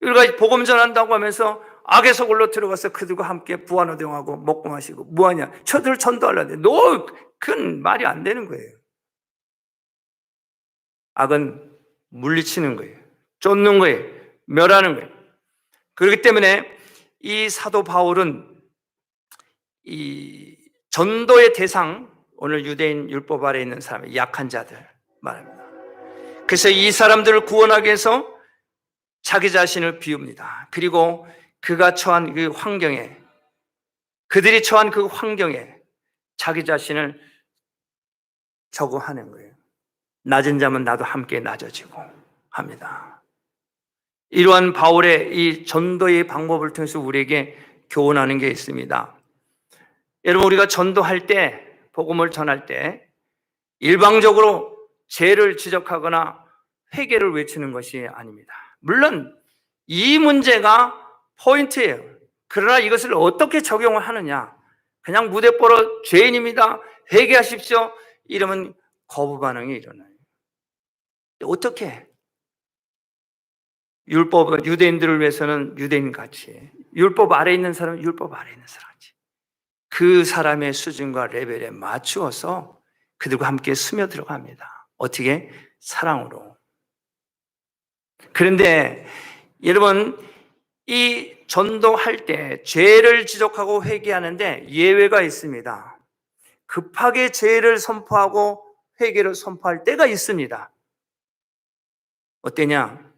[SPEAKER 1] 우리가 복음 전한다고 하면서 악의 소굴로 들어가서 그들과 함께 부안호동하고 먹고 마시고 뭐하냐? 저들 전도하려는데 너 그건 말이 안 되는 거예요. 악은 물리치는 거예요. 쫓는 거예요. 멸하는 거예요. 그렇기 때문에 이 사도 바울은 이 전도의 대상, 오늘 유대인 율법 아래에 있는 사람, 약한 자들 말합니다. 그래서 이 사람들을 구원하기 위해서 자기 자신을 비웁니다. 그리고 그가 처한 그 환경에, 그들이 처한 그 환경에 자기 자신을 적응하는 거예요. 낮은 자면 나도 함께 낮아지고 합니다. 이러한 바울의 이 전도의 방법을 통해서 우리에게 교훈하는 게 있습니다. 여러분, 우리가 전도할 때, 복음을 전할 때 일방적으로 죄를 지적하거나 회개를 외치는 것이 아닙니다. 물론 이 문제가 포인트예요. 그러나 이것을 어떻게 적용을 하느냐? 그냥 무대뽀로 죄인입니다, 회개하십시오 이러면 거부 반응이 일어나요. 어떻게? 율법, 유대인들을 위해서는 유대인같이, 율법 아래에 있는 사람은 율법 아래에 있는 사람같이 그 사람의 수준과 레벨에 맞추어서 그들과 함께 스며들어갑니다. 어떻게? 사랑으로. 그런데 여러분, 이 전도할 때 죄를 지적하고 회개하는데 예외가 있습니다. 급하게 죄를 선포하고 회개를 선포할 때가 있습니다. 어때냐?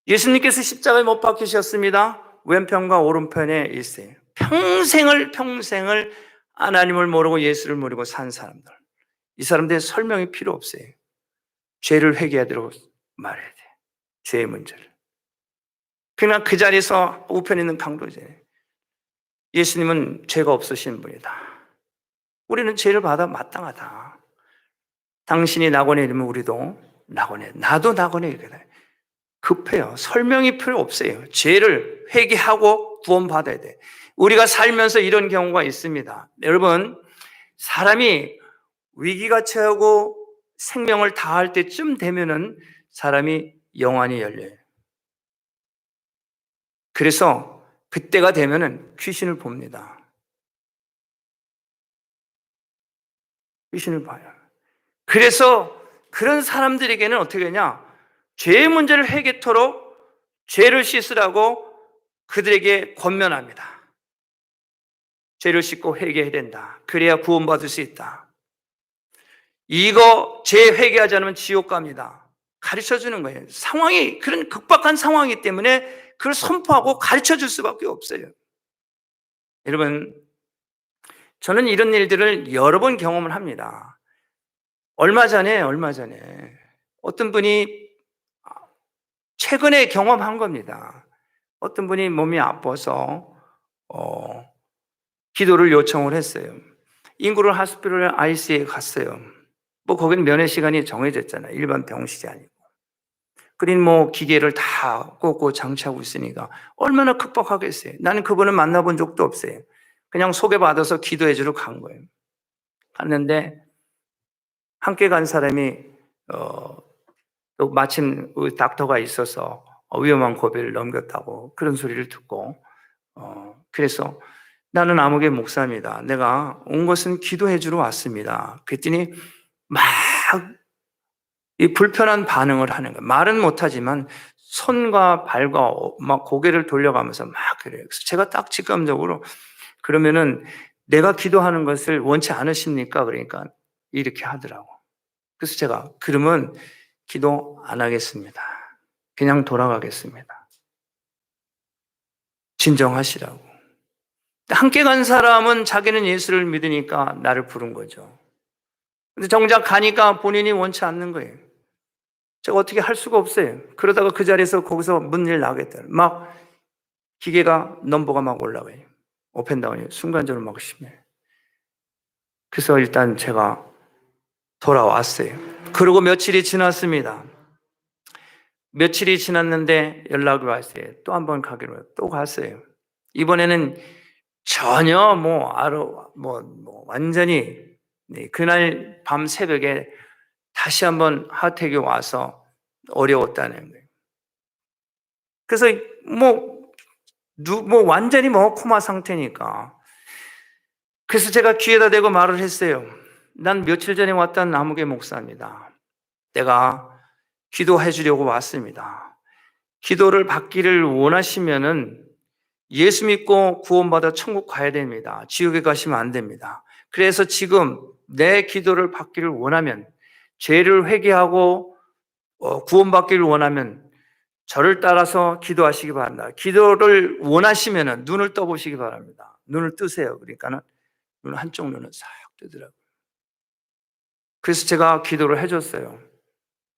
[SPEAKER 1] 예수님께서 십자가에 못 박히셨습니다. 왼편과 오른편에 있어요. 평생을 하나님을 모르고 예수를 모르고 산 사람들, 이 사람들의 설명이 필요 없어요. 죄를 회개하도록 말해야 돼. 죄의 문제를. 그러나 그 자리에서 우편에 있는 강도제, 예수님은 죄가 없으신 분이다. 우리는 죄를 받아 마땅하다. 당신이 낙원에 이르면 우리도 낙원에, 나도 낙원에 이르게 돼. 급해요. 설명이 필요 없어요. 죄를 회개하고 구원받아야 돼. 우리가 살면서 이런 경우가 있습니다. 여러분, 사람이 위기가 처하고 생명을 다할 때쯤 되면은 사람이 영안이 열려요. 그래서 그때가 되면은 귀신을 봅니다. 귀신을 봐요. 그래서 그런 사람들에게는 어떻게 하냐? 죄의 문제를 해결토록 죄를 씻으라고 그들에게 권면합니다. 죄를 씻고 회개해야 된다. 그래야 구원받을 수 있다. 이거 죄 회개하지 않으면 지옥 갑니다. 가르쳐 주는 거예요. 상황이 그런 극박한 상황이기 때문에 그걸 선포하고 가르쳐 줄 수밖에 없어요. 여러분, 저는 이런 일들을 여러 번 경험을 합니다. 얼마 전에 어떤 분이 최근에 경험한 겁니다. 어떤 분이 몸이 아파서 기도를 요청을 했어요. 인구를 하스피럴 IC에 갔어요. 뭐 거기는 면회 시간이 정해졌잖아요. 일반 병실이 아니고. 그린 뭐 기계를 다 꽂고 장치하고 있으니까 얼마나 급박하겠어요. 나는 그분을 만나본 적도 없어요. 그냥 소개받아서 기도해 주러 간 거예요. 갔는데 함께 간 사람이 또 마침 닥터가 있어서 위험한 고비를 넘겼다고 그런 소리를 듣고 그래서 나는 아무개 목사입니다. 내가 온 것은 기도해 주러 왔습니다. 그랬더니 막 이 불편한 반응을 하는 거예요. 말은 못하지만 손과 발과 막 고개를 돌려가면서 막 그래요. 그래서 제가 딱 직감적으로 그러면은 내가 기도하는 것을 원치 않으십니까? 그러니까 이렇게 하더라고. 그래서 제가 그러면 기도 안 하겠습니다. 그냥 돌아가겠습니다. 진정하시라고. 함께 간 사람은 자기는 예수를 믿으니까 나를 부른 거죠. 근데 정작 가니까 본인이 원치 않는 거예요. 제가 어떻게 할 수가 없어요. 그러다가 그 자리에서 거기서 문일 나겠다. 막 기계가 넘버가 막 올라가요. 오펜다운이 순간적으로 막 심해요. 그래서 일단 제가 돌아왔어요. 그리고 며칠이 지났습니다. 며칠이 지났는데 연락이 왔어요. 또 한 번 가기로 해요. 또 갔어요. 이번에는 전혀 완전히 그날 밤 새벽에 다시 한번 하택이 와서 어려웠다는 거예요. 그래서 완전히 코마 상태니까. 그래서 제가 귀에다 대고 말을 했어요. 난 며칠 전에 왔던 나무개 목사입니다. 내가 기도해 주려고 왔습니다. 기도를 받기를 원하시면은 예수 믿고 구원받아 천국 가야 됩니다. 지옥에 가시면 안 됩니다. 그래서 지금 내 기도를 받기를 원하면, 죄를 회개하고 구원받기를 원하면 저를 따라서 기도하시기 바랍니다. 기도를 원하시면 눈을 떠보시기 바랍니다. 눈을 뜨세요. 그러니까는 한쪽 눈은 싹 뜨더라고요. 그래서 제가 기도를 해줬어요.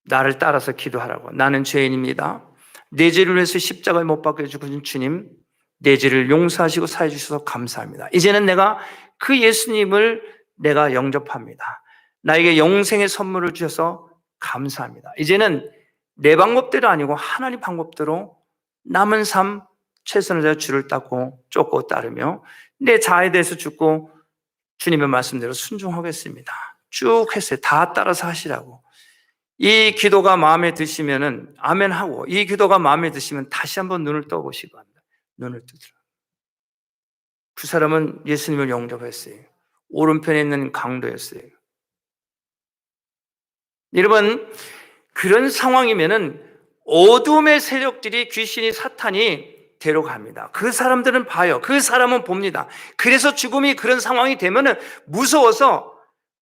[SPEAKER 1] 나를 따라서 기도하라고. 나는 죄인입니다. 내 죄를 위해서 십자가에 못 박혀 죽으신 주님, 내 죄를 용서하시고 사해 주셔서 감사합니다. 이제는 내가 그 예수님을 내가 영접합니다. 나에게 영생의 선물을 주셔서 감사합니다. 이제는 내 방법대로 아니고 하나님 방법대로 남은 삶 최선을 다해 주를 쫓고 따르며 내 자아에 대해서 죽고 주님의 말씀대로 순종하겠습니다. 쭉 했어요. 다 따라서 하시라고. 이 기도가 마음에 드시면은 아멘 하고, 이 기도가 마음에 드시면 다시 한번 눈을 떠보시기 합니다. 눈을 뜨더라고요. 그 사람은 예수님을 영접했어요. 오른편에 있는 강도였어요. 여러분, 그런 상황이면은 어둠의 세력들이, 귀신이, 사탄이 데려갑니다. 그 사람들은 봐요. 그 사람은 봅니다. 그래서 죽음이 그런 상황이 되면은 무서워서,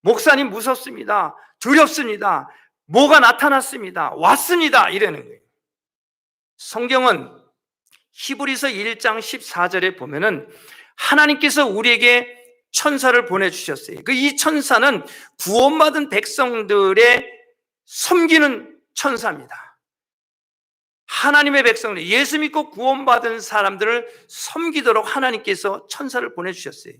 [SPEAKER 1] 목사님 무섭습니다. 두렵습니다. 뭐가 나타났습니다. 왔습니다. 이러는 거예요. 성경은 히브리서 1장 14절에 보면은 하나님께서 우리에게 천사를 보내주셨어요. 이 천사는 구원받은 백성들의 섬기는 천사입니다. 하나님의 백성들, 예수 믿고 구원받은 사람들을 섬기도록 하나님께서 천사를 보내주셨어요.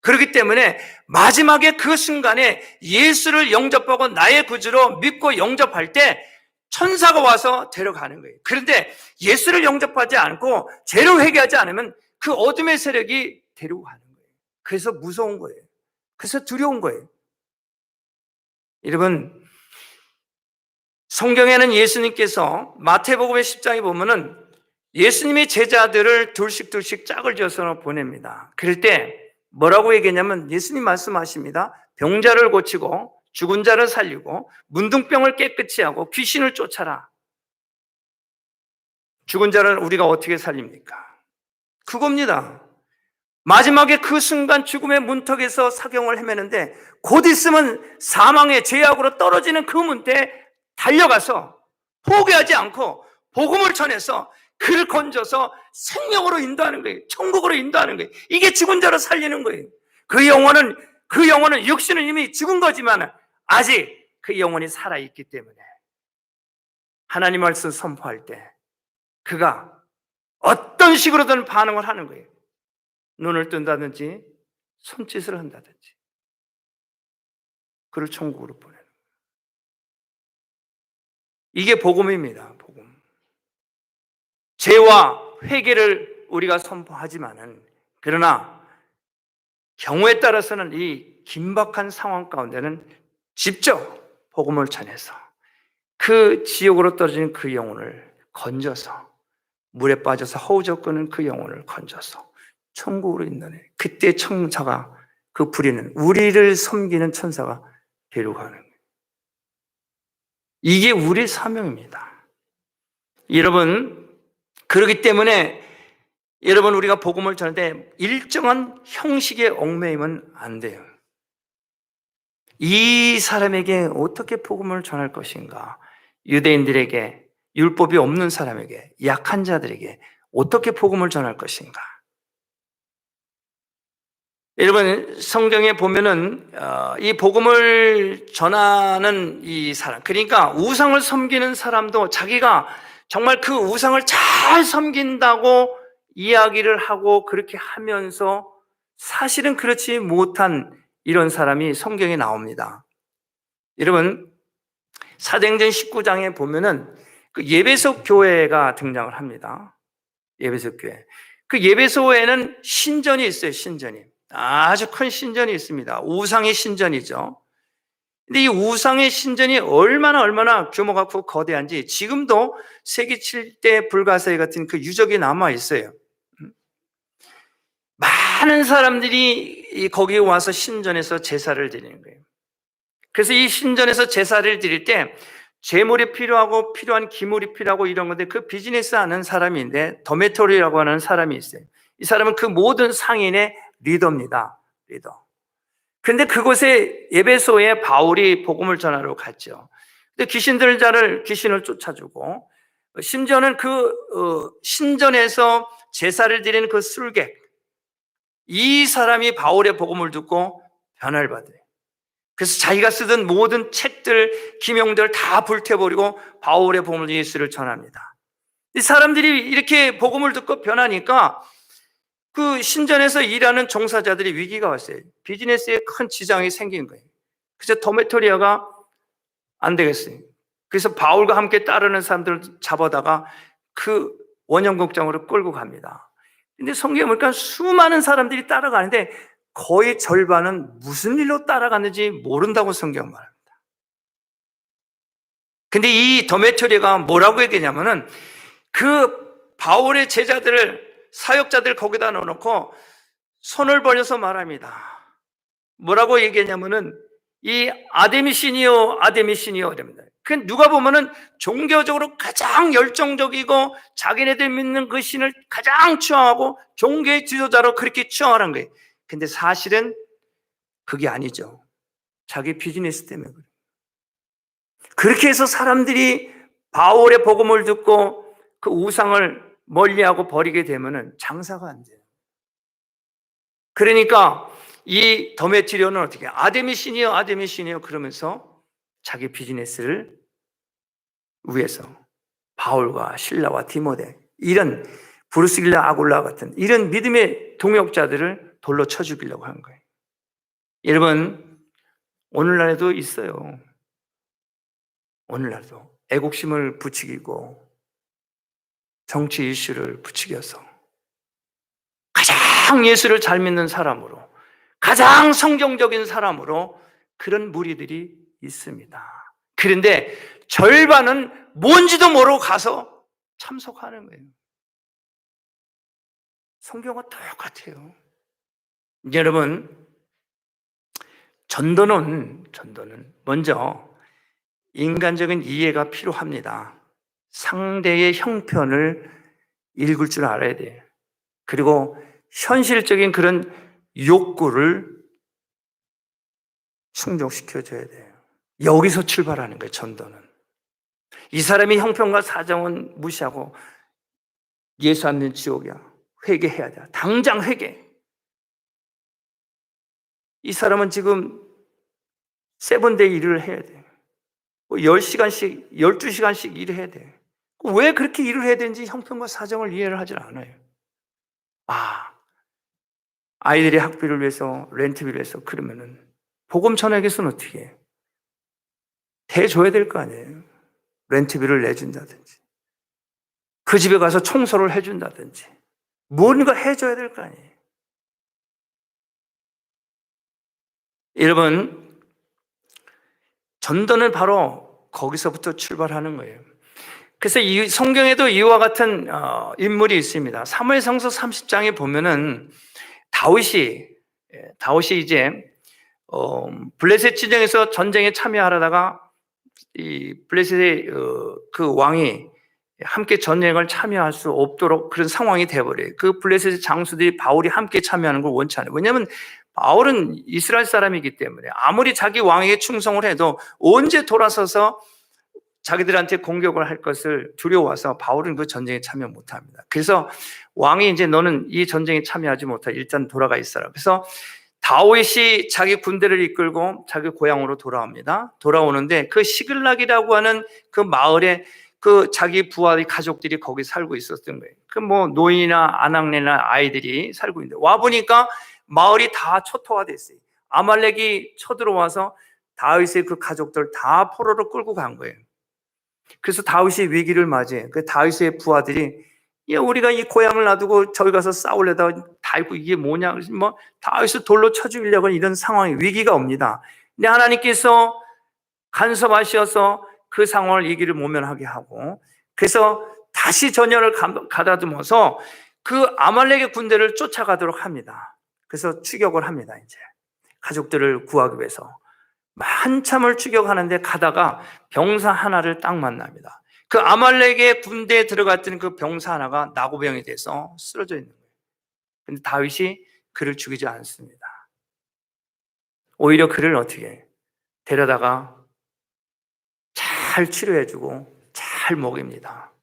[SPEAKER 1] 그렇기 때문에 마지막에 그 순간에 예수를 영접하고 나의 구주로 믿고 영접할 때 천사가 와서 데려가는 거예요. 그런데 예수를 영접하지 않고 죄를 회개하지 않으면 그 어둠의 세력이 데리고 가는 거예요. 그래서 무서운 거예요. 그래서 두려운 거예요. 여러분, 성경에는 예수님께서 마태복음의 10장에 보면은 예수님이 제자들을 둘씩 짝을 지어서 보냅니다. 그럴 때 뭐라고 얘기했냐면 예수님 말씀하십니다. 병자를 고치고 죽은 자를 살리고 문둥병을 깨끗이 하고 귀신을 쫓아라. 죽은 자를 우리가 어떻게 살립니까? 그겁니다. 마지막에 그 순간 죽음의 문턱에서 사경을 헤매는데 곧 있으면 사망의 죄악으로 떨어지는 그 문턱에 달려가서 포기하지 않고 복음을 전해서 그를 건져서 생명으로 인도하는 거예요. 천국으로 인도하는 거예요. 이게 죽은 자를 살리는 거예요. 그 영혼은 육신은 이미 죽은 거지만 아직 그 영혼이 살아있기 때문에 하나님 말씀 선포할 때 그가 어떤 식으로든 반응을 하는 거예요. 눈을 뜬다든지 손짓을 한다든지 그를 천국으로 보내는 거예요. 이게 복음입니다. 복음. 죄와 회개를 우리가 선포하지만은 그러나 경우에 따라서는 이 긴박한 상황 가운데는 직접 복음을 전해서 그 지옥으로 떨어지는 그 영혼을 건져서 물에 빠져서 허우적거리는 그 영혼을 건져서 천국으로 인도해. 그때 천사가 그 부리는 우리를 섬기는 천사가 데려가는 거예요. 이게 우리의 사명입니다. 여러분, 그렇기 때문에 여러분 우리가 복음을 전할 때 일정한 형식에 얽매이면 안 돼요. 이 사람에게 어떻게 복음을 전할 것인가? 유대인들에게, 율법이 없는 사람에게, 약한 자들에게 어떻게 복음을 전할 것인가? 여러분 성경에 보면은 이 복음을 전하는 이 사람, 그러니까 우상을 섬기는 사람도 자기가 정말 그 우상을 잘 섬긴다고 이야기를 하고 그렇게 하면서 사실은 그렇지 못한 이런 사람이 성경에 나옵니다. 여러분 사도행전 19장에 보면은 그 예배소 교회가 등장을 합니다. 예배소 교회. 그 예배소에는 신전이 있어요. 신전이 아주 큰 신전이 있습니다. 우상의 신전이죠. 근데 이 우상의 신전이 얼마나 규모가 크고 거대한지 지금도 세계 7대 불가사의 같은 그 유적이 남아 있어요. 많은 사람들이 거기에 와서 신전에서 제사를 드리는 거예요. 그래서 이 신전에서 제사를 드릴 때 제물이 필요하고 필요한 기물이 필요하고 이런 건데 그 비즈니스 하는 사람인데 더메토리라고 하는 사람이 있어요. 이 사람은 그 모든 상인의 리더입니다. 리더. 근데 그곳에 예배소에 바울이 복음을 전하러 갔죠. 근데 귀신을 쫓아주고 심지어는 신전에서 제사를 드리는 그 술객, 이 사람이 바울의 복음을 듣고 변화를 받아요. 그래서 자기가 쓰던 모든 책들, 기명들 다 불태워버리고 바울의 복음을 예수를 전합니다. 이 사람들이 이렇게 복음을 듣고 변하니까 그 신전에서 일하는 종사자들이 위기가 왔어요. 비즈니스에 큰 지장이 생긴 거예요. 그래서 도메토리아가 안 되겠어요. 그래서 바울과 함께 따르는 사람들을 잡아다가 그 원형극장으로 끌고 갑니다. 근데 성경에 보니까 수많은 사람들이 따라가는데 거의 절반은 무슨 일로 따라갔는지 모른다고 성경 말합니다. 근데 이 도메토리아가 뭐라고 얘기냐면은 그 바울의 사역자들 거기다 넣어놓고 손을 벌려서 말합니다. 뭐라고 얘기했냐면은 이 아데미시니오 이랍니다. 그 누가 보면은 종교적으로 가장 열정적이고 자기네들 믿는 그 신을 가장 추앙하고 종교의 지도자로 그렇게 추앙하는 거예요. 근데 사실은 그게 아니죠. 자기 비즈니스 때문에 그래요. 그렇게 해서 사람들이 바울의 복음을 듣고 그 우상을 멀리하고 버리게 되면은 장사가 안 돼요. 그러니까 이 더메트리오는 어떻게 아데미시니오 그러면서 자기 비즈니스를 위해서 바울과 실라와 디모데 이런 브루스길라 아굴라 같은 이런 믿음의 동역자들을 돌로 쳐 죽이려고 한 거예요. 여러분 오늘날에도 있어요. 오늘날도 애국심을 부추기고 정치 이슈를 부추겨서 가장 예수를 잘 믿는 사람으로, 가장 성경적인 사람으로 그런 무리들이 있습니다. 그런데 절반은 뭔지도 모르고 가서 참석하는 거예요. 성경과 똑같아요. 여러분, 전도는 먼저 인간적인 이해가 필요합니다. 상대의 형편을 읽을 줄 알아야 돼요. 그리고 현실적인 그런 욕구를 충족시켜줘야 돼요. 여기서 출발하는 거예요, 전도는. 이 사람이 형편과 사정은 무시하고 예수 안 믿는 지옥이야. 회개해야 돼. 당장 회개. 이 사람은 지금 세븐데이 일을 해야 돼. 10시간씩, 12시간씩 일을 해야 돼. 왜 그렇게 일을 해야 되는지 형편과 사정을 이해를 하질 않아요. 아이들의 학비를 위해서, 렌트비를 위해서 그러면은 복음 전하겠어는 어떻게 해? 대줘야 될 거 아니에요. 렌트비를 내준다든지, 그 집에 가서 청소를 해준다든지, 뭔가 해줘야 될 거 아니에요. 여러분, 전도는 바로 거기서부터 출발하는 거예요. 그래서 이 성경에도 이와 같은 인물이 있습니다. 사무엘상서 30장에 보면은 다윗이 이제 블레셋 진영에서 전쟁에 참여하려다가 이 블레셋의 그 왕이 함께 전쟁을 참여할 수 없도록 그런 상황이 되어버려요. 그 블레셋의 장수들이 바울이 함께 참여하는 걸 원치 않아요. 왜냐하면 바울은 이스라엘 사람이기 때문에 아무리 자기 왕에게 충성을 해도 언제 돌아서서 자기들한테 공격을 할 것을 두려워서 바울은 그 전쟁에 참여 못합니다. 그래서 왕이 이제 너는 이 전쟁에 참여하지 못하, 일단 돌아가 있어라. 그래서 다윗이 자기 군대를 이끌고 자기 고향으로 돌아옵니다. 돌아오는데 그 시글락이라고 하는 그 마을에 그 자기 부하의 가족들이 거기 살고 있었던 거예요. 그 뭐 노인이나 아낙네나 아이들이 살고 있는데 와 보니까 마을이 다 초토화돼 있어요. 아말렉이 쳐들어와서 다윗의 그 가족들 다 포로로 끌고 간 거예요. 그래서 다윗이 위기를 맞이해. 그 다윗의 부하들이 우리가 이 고향을 놔두고 저기 가서 싸우려다 다 있고 이게 뭐냐? 뭐 다윗을 돌로 쳐 죽이려고 이런 상황이 위기가 옵니다. 근데 하나님께서 간섭하셔서 그 상황을 위기를 모면하게 하고 그래서 다시 전열을 가다듬어서 그 아말렉의 군대를 쫓아가도록 합니다. 그래서 추격을 합니다. 이제 가족들을 구하기 위해서 한참을 추격하는데 가다가 병사 하나를 딱 만납니다. 그 아말렉의 군대에 들어갔던 그 병사 하나가 나고병이 돼서 쓰러져 있는 거예요. 근데 다윗이 그를 죽이지 않습니다. 오히려 그를 어떻게 해? 데려다가 잘 치료해주고 잘 먹입니다.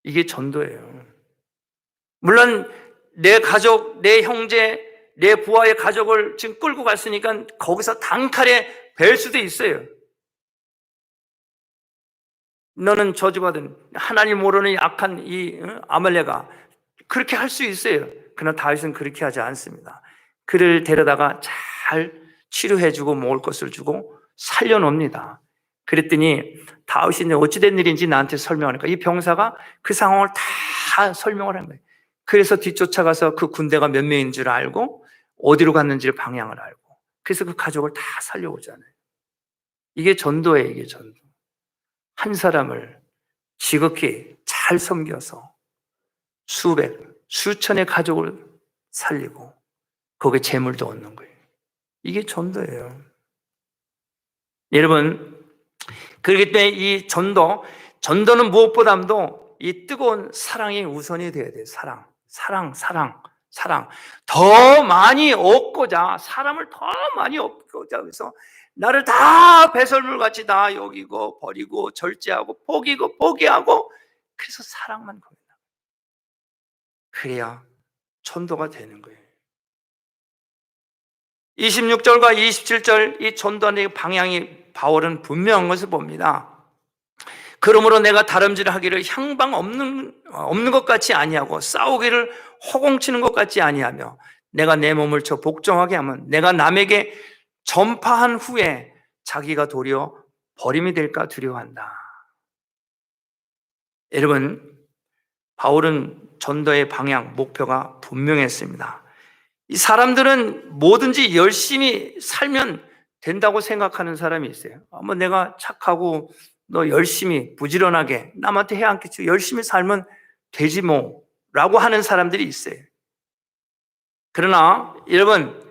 [SPEAKER 1] 이게 전도예요. 물론 내 가족, 내 형제, 내 부하의 가족을 지금 끌고 갔으니까 거기서 단칼에 뵐 수도 있어요. 너는 저주받은 하나님 모르는 약한 이 아말렉아, 그렇게 할 수 있어요. 그러나 다윗은 그렇게 하지 않습니다. 그를 데려다가 잘 치료해주고 먹을 것을 주고 살려놓습니다. 그랬더니 다윗이 어찌된 일인지 나한테 설명하니까 이 병사가 그 상황을 다 설명을 한 거예요. 그래서 뒤쫓아가서 그 군대가 몇 명인 줄 알고 어디로 갔는지를 방향을 알고 그래서 그 가족을 다 살려오잖아요. 이게 전도예요. 이게 전도. 한 사람을 지극히 잘 섬겨서 수백, 수천의 가족을 살리고 거기에 재물도 얻는 거예요. 이게 전도예요. 여러분, 그렇기 때문에 이 전도는 무엇보다도 이 뜨거운 사랑이 우선이 돼야 돼요. 사랑. 더 많이 얻고자, 사람을 더 많이 얻고자 해서 나를 다 배설물같이 다 여기고 버리고 절제하고 포기하고 그래서 사랑만 겁니다. 그래야 전도가 되는 거예요. 26절과 27절 이 전도의 방향이 바울은 분명한 것을 봅니다. 그러므로 내가 다름질하기를 향방 없는 것 같이 아니하고 싸우기를 허공치는 것 같지 아니하며 내가 내 몸을 쳐 복종하게 하면 내가 남에게 전파한 후에 자기가 도리어 버림이 될까 두려워한다. 여러분, 바울은 전도의 방향, 목표가 분명했습니다. 이 사람들은 뭐든지 열심히 살면 된다고 생각하는 사람이 있어요. 뭐 내가 착하고 너 열심히 부지런하게 남한테 해야 않겠지, 열심히 살면 되지 뭐 라고 하는 사람들이 있어요. 그러나 여러분,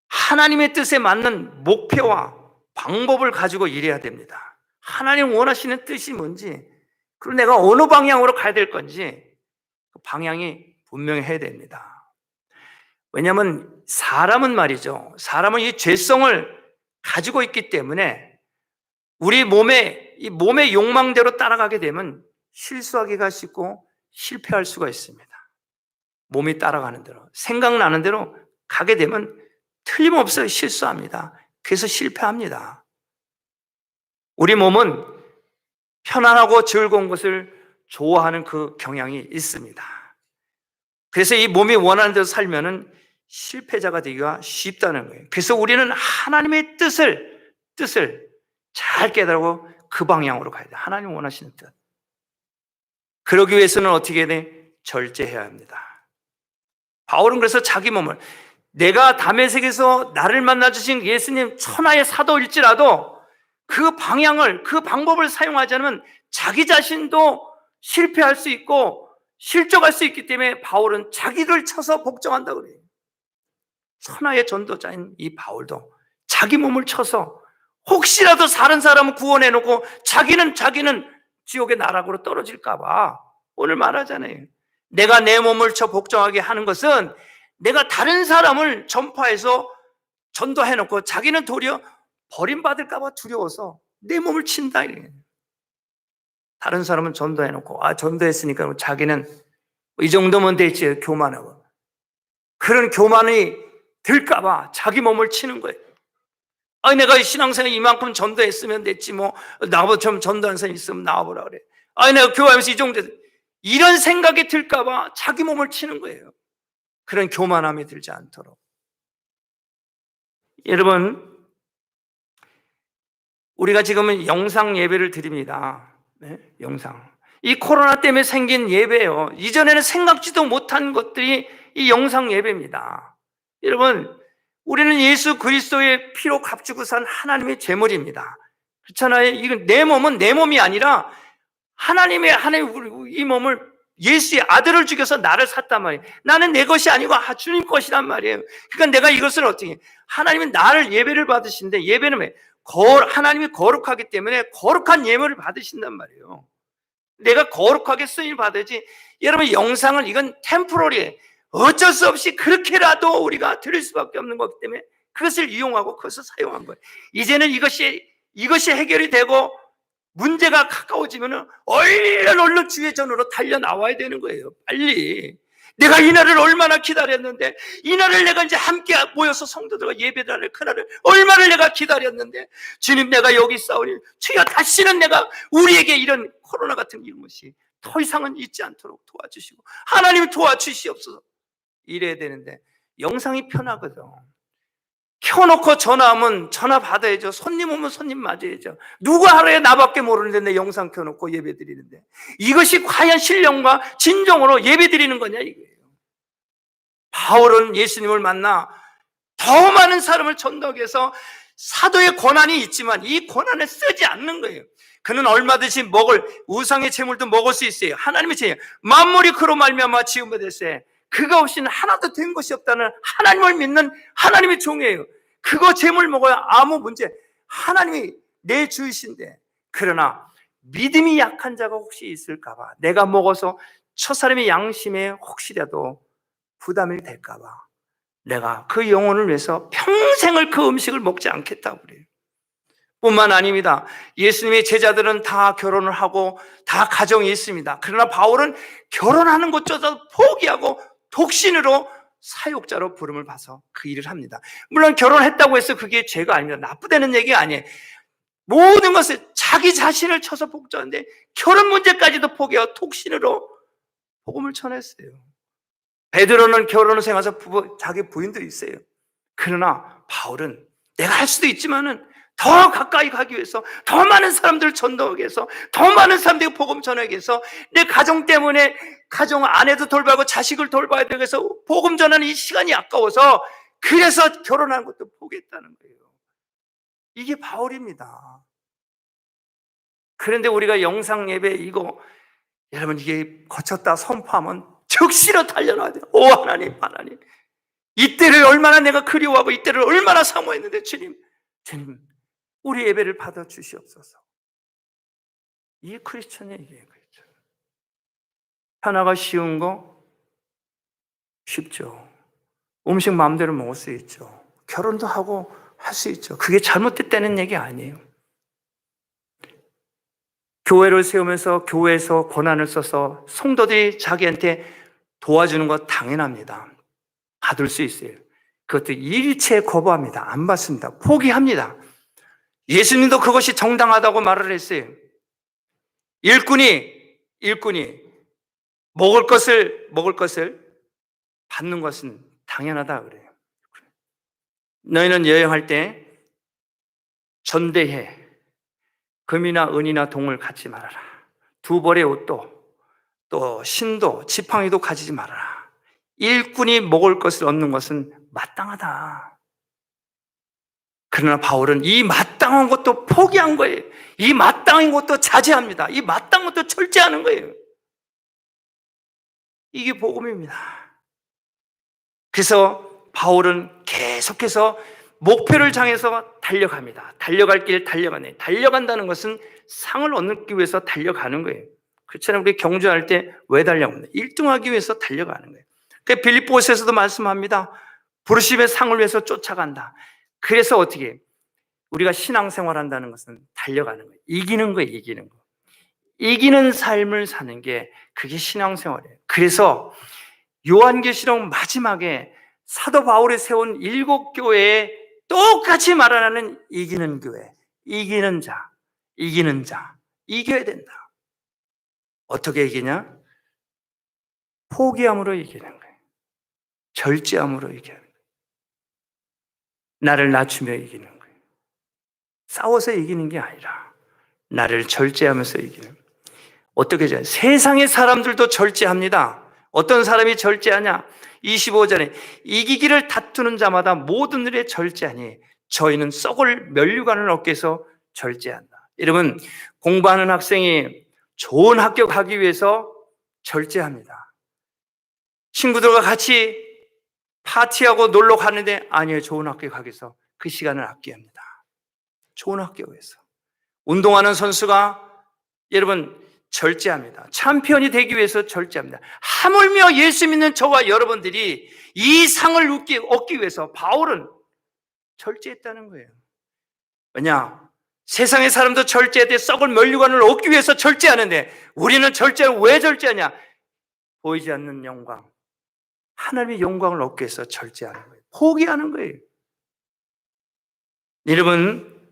[SPEAKER 1] 하나님의 뜻에 맞는 목표와 방법을 가지고 일해야 됩니다. 하나님 원하시는 뜻이 뭔지, 그리고 내가 어느 방향으로 가야 될 건지 그 방향이 분명해야 됩니다. 왜냐하면 사람은 말이죠, 사람은 이 죄성을 가지고 있기 때문에 우리 이 몸의 욕망대로 따라가게 되면 실수하기가 쉽고 실패할 수가 있습니다. 몸이 따라가는 대로, 생각나는 대로 가게 되면 틀림없이 실수합니다. 그래서 실패합니다. 우리 몸은 편안하고 즐거운 것을 좋아하는 그 경향이 있습니다. 그래서 이 몸이 원하는 대로 살면은 실패자가 되기가 쉽다는 거예요. 그래서 우리는 하나님의 뜻을 잘 깨달고 그 방향으로 가야 돼요. 하나님 원하시는 뜻. 그러기 위해서는 어떻게 해야 돼? 절제해야 합니다. 바울은 그래서 자기 몸을, 내가 다메섹에서 나를 만나 주신 예수님 천하의 사도일지라도 그 방향을, 그 방법을 사용하지 않으면 자기 자신도 실패할 수 있고 실족할 수 있기 때문에 바울은 자기를 쳐서 복종한다고 그래요. 천하의 전도자인 이 바울도 자기 몸을 쳐서 혹시라도 다른 사람을 구원해놓고 자기는 지옥의 나락으로 떨어질까 봐 오늘 말하잖아요. 내가 내 몸을 쳐 복종하게 하는 것은 내가 다른 사람을 전파해서 전도해놓고 자기는 도리어 버림받을까 봐 두려워서 내 몸을 친다. 다른 사람은 전도해놓고 전도했으니까 자기는 이 정도면 되지, 교만하고. 그런 교만이 들까 봐 자기 몸을 치는 거예요. 내가 신앙생활 이만큼 전도했으면 됐지, 뭐 나보다 좀 전도한 사람 있으면 나와보라 그래. 내가 교회하면서 이 정도, 이런 생각이 들까 봐 자기 몸을 치는 거예요. 그런 교만함이 들지 않도록. 여러분, 우리가 지금은 영상 예배를 드립니다. 네? 영상. 이 코로나 때문에 생긴 예배예요. 이전에는 생각지도 못한 것들이 이 영상 예배입니다. 여러분, 우리는 예수 그리스도의 피로 값주고 산 하나님의 제물입니다. 그렇잖아요. 이건 내 몸은 내 몸이 아니라 하나님 이 몸을, 예수의 아들을 죽여서 나를 샀단 말이에요. 나는 내 것이 아니고 주님 것이란 말이에요. 그러니까 내가 이것을 어떻게, 하나님은 나를 예배를 받으신데, 예배는 왜? 하나님이 거룩하기 때문에 거룩한 예물을 받으신단 말이에요. 내가 거룩하게 쓰임 받아야지. 여러분, 영상은 이건 템포러리에 어쩔 수 없이 그렇게라도 우리가 드릴 수밖에 없는 거기 때문에 그것을 이용하고 그것을 사용한 거예요. 이제는 이것이 해결이 되고 문제가 가까워지면 얼른 주의 전으로 달려 나와야 되는 거예요. 빨리. 내가 이날을 얼마나 기다렸는데, 이날을 내가 이제 함께 모여서 성도들과 예배를 하는 그날을 얼마나 내가 기다렸는데, 주님 내가 여기 있사오니 주여 다시는 내가 우리에게 이런 코로나 같은 이것이 더 이상은 있지 않도록 도와주시고 하나님 도와주시옵소서. 이래야 되는데 영상이 편하거든. 켜놓고 전화하면 전화 받아야죠. 손님 오면 손님 맞아야죠. 누가 하루에 나밖에 모르는데 내 영상 켜놓고 예배 드리는데 이것이 과연 신령과 진정으로 예배 드리는 거냐 이거예요. 바울은 예수님을 만나 더 많은 사람을 전도하기 위해서 사도의 권한이 있지만 이 권한을 쓰지 않는 거예요. 그는 얼마든지 먹을 우상의 재물도 먹을 수 있어요. 하나님의 재물, 만물이 그로 말미암아 지음바 됐어요. 그거 없이는 하나도 된 것이 없다는 하나님을 믿는 하나님의 종이에요. 그거 재물 먹어야 아무 문제, 하나님이 내 주이신데. 그러나 믿음이 약한 자가 혹시 있을까 봐, 내가 먹어서 저 사람의 양심에 혹시라도 부담이 될까 봐 내가 그 영혼을 위해서 평생을 그 음식을 먹지 않겠다고 그래요. 뿐만 아닙니다. 예수님의 제자들은 다 결혼을 하고 다 가정이 있습니다. 그러나 바울은 결혼하는 것조차도 포기하고 독신으로 사역자로 부름을 받아서 그 일을 합니다. 물론 결혼했다고 해서 그게 죄가 아닙니다. 나쁘다는 얘기가 아니에요. 모든 것을 자기 자신을 쳐서 복종하는데 결혼 문제까지도 포기하고 독신으로 복음을 전했어요. 베드로는 결혼을 생각해서 자기 부인도 있어요. 그러나 바울은 내가 할 수도 있지만은 더 가까이 가기 위해서, 더 많은 사람들을 전도하기 위해서, 더 많은 사람들에게 복음 전하기 위해서, 내 가정 때문에 가정 아내도 돌봐고 자식을 돌봐야 되기 위해서 복음 전하는 이 시간이 아까워서 그래서 결혼하는 것도 포기했다는 거예요. 이게 바울입니다. 그런데 우리가 영상 예배 이거 여러분 이게 거쳤다 선포하면 즉시로 달려나야 돼요. 오 하나님, 하나님, 이때를 얼마나 내가 그리워하고 이때를 얼마나 사모했는데 주님 우리 예배를 받아 주시옵소서. 이게 크리스천의 얘기예요. 하나가 쉬운 거 쉽죠. 음식 마음대로 먹을 수 있죠. 결혼도 하고 할 수 있죠. 그게 잘못됐다는 얘기 아니에요. 교회를 세우면서 교회에서 권한을 써서 성도들이 자기한테 도와주는 것 당연합니다. 받을 수 있어요. 그것도 일체 거부합니다. 안 받습니다. 포기합니다. 예수님도 그것이 정당하다고 말을 했어요. 일꾼이 먹을 것을 받는 것은 당연하다 그래요. 너희는 여행할 때 전대해 금이나 은이나 동을 갖지 말아라. 두 벌의 옷도 또 신도 지팡이도 가지지 말아라. 일꾼이 먹을 것을 얻는 것은 마땅하다. 그러나 바울은 이 마땅한 것도 포기한 거예요. 이 마땅한 것도 자제합니다. 이 마땅한 것도 철저하는 거예요. 이게 복음입니다. 그래서 바울은 계속해서 목표를 향해서 달려갑니다. 달려갈 길 달려가네. 달려간다는 것은 상을 얻기 위해서 달려가는 거예요. 그렇잖아요. 우리 경주할 때 왜 달려갑니까? 1등하기 위해서 달려가는 거예요. 그 빌립보서에서도 말씀합니다. 부르심의 상을 위해서 쫓아간다. 그래서 어떻게 우리가 신앙생활 한다는 것은 달려가는 거예요. 이기는 거예요. 이기는 거. 이기는 삶을 사는 게 그게 신앙생활이에요. 그래서 요한계시록 마지막에 사도 바울이 세운 7교회에 똑같이 말하는 이기는 교회, 이기는 자, 이겨야 된다. 어떻게 이기냐? 포기함으로 이기는 거예요. 절제함으로 이기는 거예요. 나를 낮추며 이기는 거예요. 싸워서 이기는 게 아니라 나를 절제하면서 이기는 거예요. 어떻게 해야 세상의 사람들도 절제합니다. 어떤 사람이 절제하냐? 25절에 이기기를 다투는 자마다 모든 일에 절제하니 저희는 썩을 면류관을 얻기 위해서 절제한다. 여러분, 공부하는 학생이 좋은 학교 가기 위해서 절제합니다. 친구들과 같이 파티하고 놀러 가는데 아니에요. 좋은 학교에 가기 위해서 그 시간을 아껴야 합니다. 좋은 학교에서 운동하는 선수가 여러분 절제합니다. 챔피언이 되기 위해서 절제합니다. 하물며 예수 믿는 저와 여러분들이 이 상을 얻기 위해서 바울은 절제했다는 거예요. 왜냐? 세상의 사람도 절제할 때 썩을 면류관을 얻기 위해서 절제하는데 우리는 왜 절제하냐? 보이지 않는 영광, 하나님의 영광을 얻기 위해서 절제하는 거예요. 포기하는 거예요. 여러분,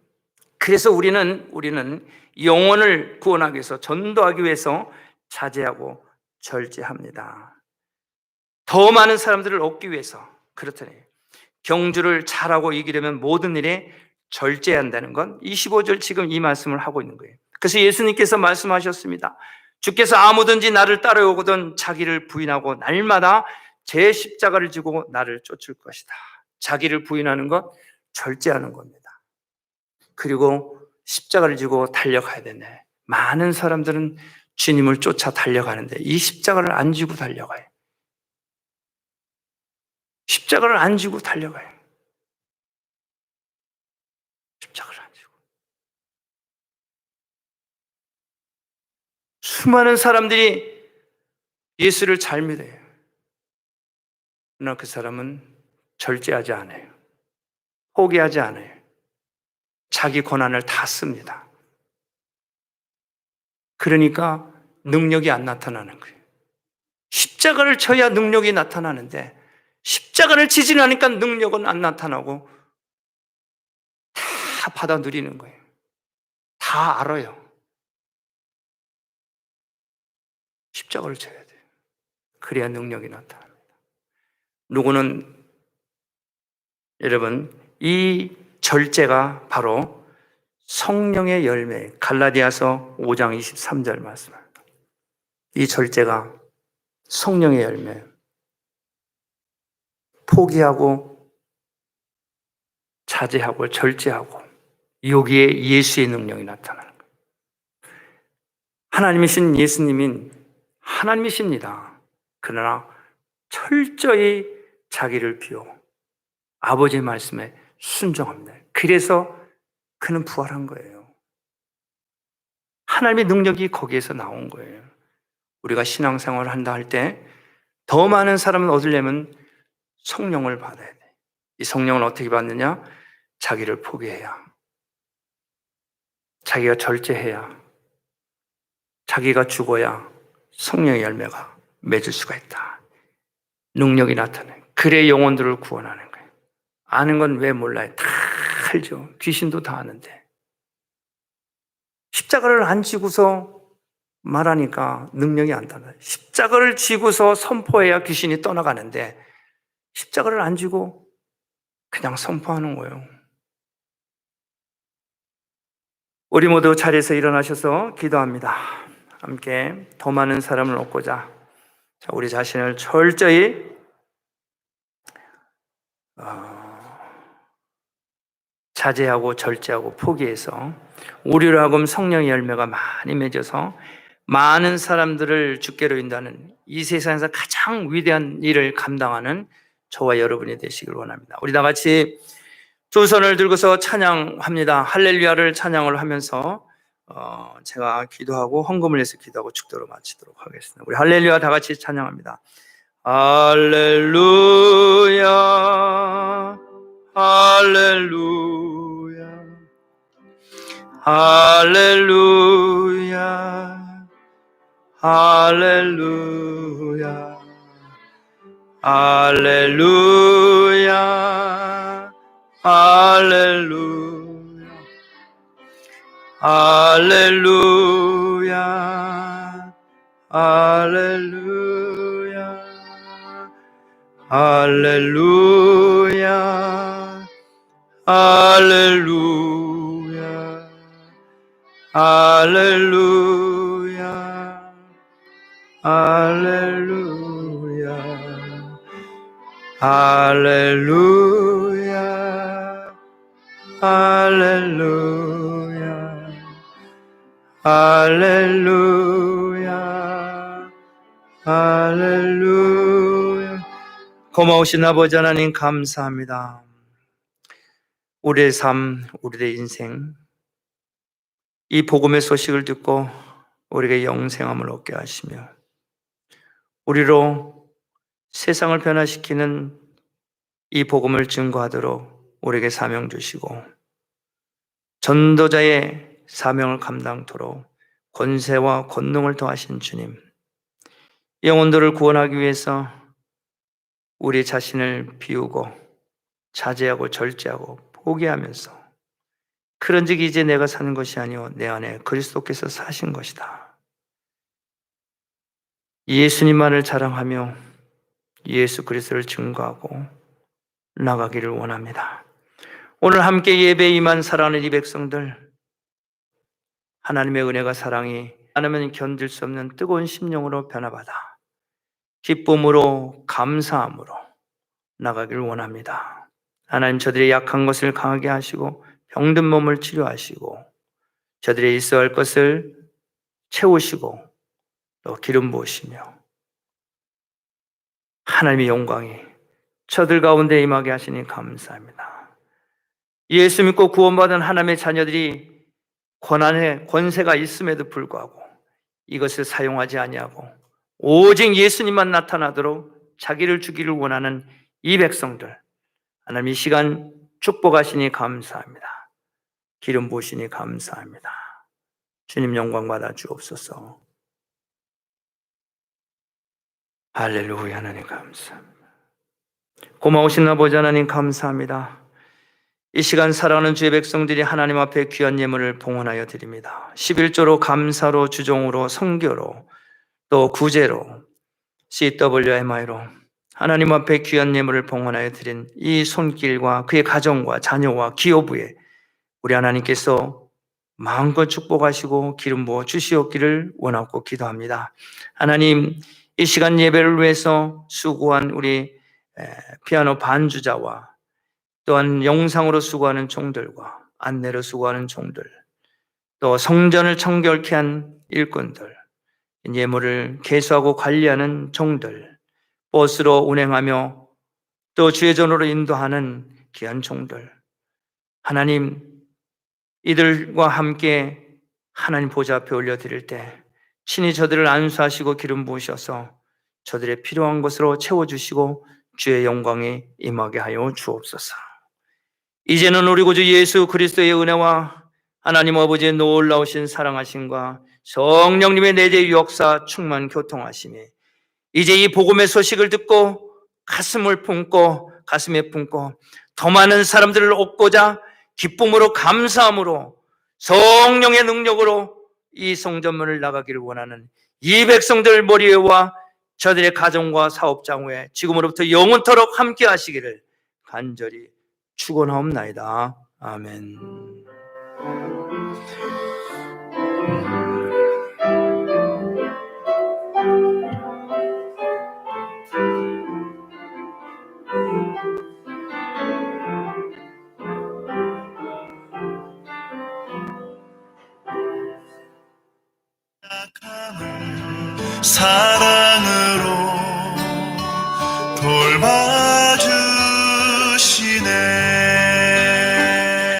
[SPEAKER 1] 그래서 우리는 영혼을 구원하기 위해서 전도하기 위해서 자제하고 절제합니다. 더 많은 사람들을 얻기 위해서 그렇다니 경주를 잘하고 이기려면 모든 일에 절제한다는 건 25절 지금 이 말씀을 하고 있는 거예요. 그래서 예수님께서 말씀하셨습니다. 주께서 아무든지 나를 따라오거든 자기를 부인하고 날마다 제 십자가를 지고 나를 쫓을 것이다. 자기를 부인하는 것 절제하는 겁니다. 그리고 십자가를 지고 달려가야 되네. 많은 사람들은 주님을 쫓아 달려가는데 이 십자가를 안 지고 달려가요. 십자가를 안 지고 달려가요. 십자가를 안 지고. 수많은 사람들이 예수를 잘 믿어요. 그러나 그 사람은 절제하지 않아요. 포기하지 않아요. 자기 권한을 다 씁니다. 그러니까 능력이 안 나타나는 거예요. 십자가를 져야 능력이 나타나는데 십자가를 지지 않으니까 능력은 안 나타나고 다 받아 누리는 거예요. 다 알아요. 십자가를 져야 돼요. 그래야 능력이 나타납니다. 누구는 여러분 이 절제가 바로 성령의 열매, 갈라디아서 5장 23절 말씀입니다. 이 절제가 성령의 열매, 포기하고 자제하고 절제하고 여기에 예수의 능력이 나타나는 거예요. 하나님이신 예수님인 하나님이십니다. 그러나 철저히 자기를 비우고 아버지의 말씀에 순종합니다. 그래서 그는 부활한 거예요. 하나님의 능력이 거기에서 나온 거예요. 우리가 신앙생활을 한다 할 때 더 많은 사람을 얻으려면 성령을 받아야 돼. 이 성령을 어떻게 받느냐? 자기를 포기해야, 자기가 절제해야, 자기가 죽어야 성령의 열매가 맺을 수가 있다. 능력이 나타나요. 그래 영혼들을 구원하는 거예요. 아는 건 왜 몰라요? 다 알죠. 귀신도 다 아는데. 십자가를 안 지고서 말하니까 능력이 안 달라요. 십자가를 지고서 선포해야 귀신이 떠나가는데 십자가를 안 지고 그냥 선포하는 거예요. 우리 모두 자리에서 일어나셔서 기도합니다. 함께 더 많은 사람을 얻고자 우리 자신을 철저히 자제하고 절제하고 포기해서 우리로 하여금 성령의 열매가 많이 맺어서 많은 사람들을 주께로 인도하는 이 세상에서 가장 위대한 일을 감당하는 저와 여러분이 되시길 원합니다. 우리 다 같이 두 손을 들고서 찬양합니다. 할렐루야를 찬양을 하면서 제가 기도하고 헌금을 해서 기도하고 축도로 마치도록 하겠습니다. 우리 할렐루야 다 같이 찬양합니다. 할렐루야 할렐루야 할렐루야 할렐루야 할렐루야 할렐루야 할렐루야 할렐루야 할렐루야 할렐루야 할렐루야 할렐루야 할렐루야 할렐루야 할렐루야 할렐루야. 고마우신 아버지 하나님 감사합니다. 우리의 삶, 우리의 인생, 이 복음의 소식을 듣고 우리에게 영생함을 얻게 하시며 우리로 세상을 변화시키는 이 복음을 증거하도록 우리에게 사명 주시고 전도자의 사명을 감당토록 권세와 권능을 더하신 주님, 영혼들을 구원하기 위해서 우리 자신을 비우고 자제하고 절제하고 포기하면서 그런즉 이제 내가 사는 것이 아니오 내 안에 그리스도께서 사신 것이다. 예수님만을 자랑하며 예수 그리스도를 증거하고 나가기를 원합니다. 오늘 함께 예배에 임한 사랑하는 이 백성들, 하나님의 은혜가 사랑이 않으면 견딜 수 없는 뜨거운 심령으로 변화받아 기쁨으로 감사함으로 나가기를 원합니다. 하나님, 저들의 약한 것을 강하게 하시고 병든 몸을 치료하시고 저들의 있어야 할 것을 채우시고 또 기름 부으시며 하나님의 영광이 저들 가운데 임하게 하시니 감사합니다. 예수 믿고 구원받은 하나님의 자녀들이 권세가 있음에도 불구하고 이것을 사용하지 아니하고 오직 예수님만 나타나도록 자기를 주기를 원하는 이 백성들, 하나님 이 시간 축복하시니 감사합니다. 기름 부으시니 감사합니다. 주님 영광 받아 주옵소서. 할렐루야. 하나님 감사합니다. 고마우신 아버지 하나님 감사합니다. 이 시간 사랑하는 주의 백성들이 하나님 앞에 귀한 예물을 봉헌하여 드립니다. 11조로 감사로 주종으로 선교로 또 구제로 CWMI로 하나님 앞에 귀한 예물을 봉헌하여 드린 이 손길과 그의 가정과 자녀와 기업부에 우리 하나님께서 마음껏 축복하시고 기름 부어 주시옵기를 원하고 기도합니다. 하나님, 이 시간 예배를 위해서 수고한 우리 피아노 반주자와 또한 영상으로 수고하는 종들과 안내로 수고하는 종들, 또 성전을 청결케 한 일꾼들, 예물을 개수하고 관리하는 종들, 버스로 운행하며 또 주의 전으로 인도하는 귀한 종들, 하나님, 이들과 함께 하나님 보좌 앞에 올려드릴 때 친히 저들을 안수하시고 기름 부으셔서 저들의 필요한 것으로 채워주시고 주의 영광에 임하게 하여 주옵소서. 이제는 우리 구주 예수 그리스도의 은혜와 하나님 아버지의 놀라우신 사랑하심과 성령님의 내재 역사 충만 교통하심에 이제 이 복음의 소식을 듣고 가슴에 품고 더 많은 사람들을 얻고자 기쁨으로 감사함으로 성령의 능력으로 이 성전문을 나가기를 원하는 이 백성들 머리에와 저들의 가정과 사업장 외에 지금으로부터 영원토록 함께 하시기를 간절히 축원하옵나이다. 아멘.
[SPEAKER 3] 사랑은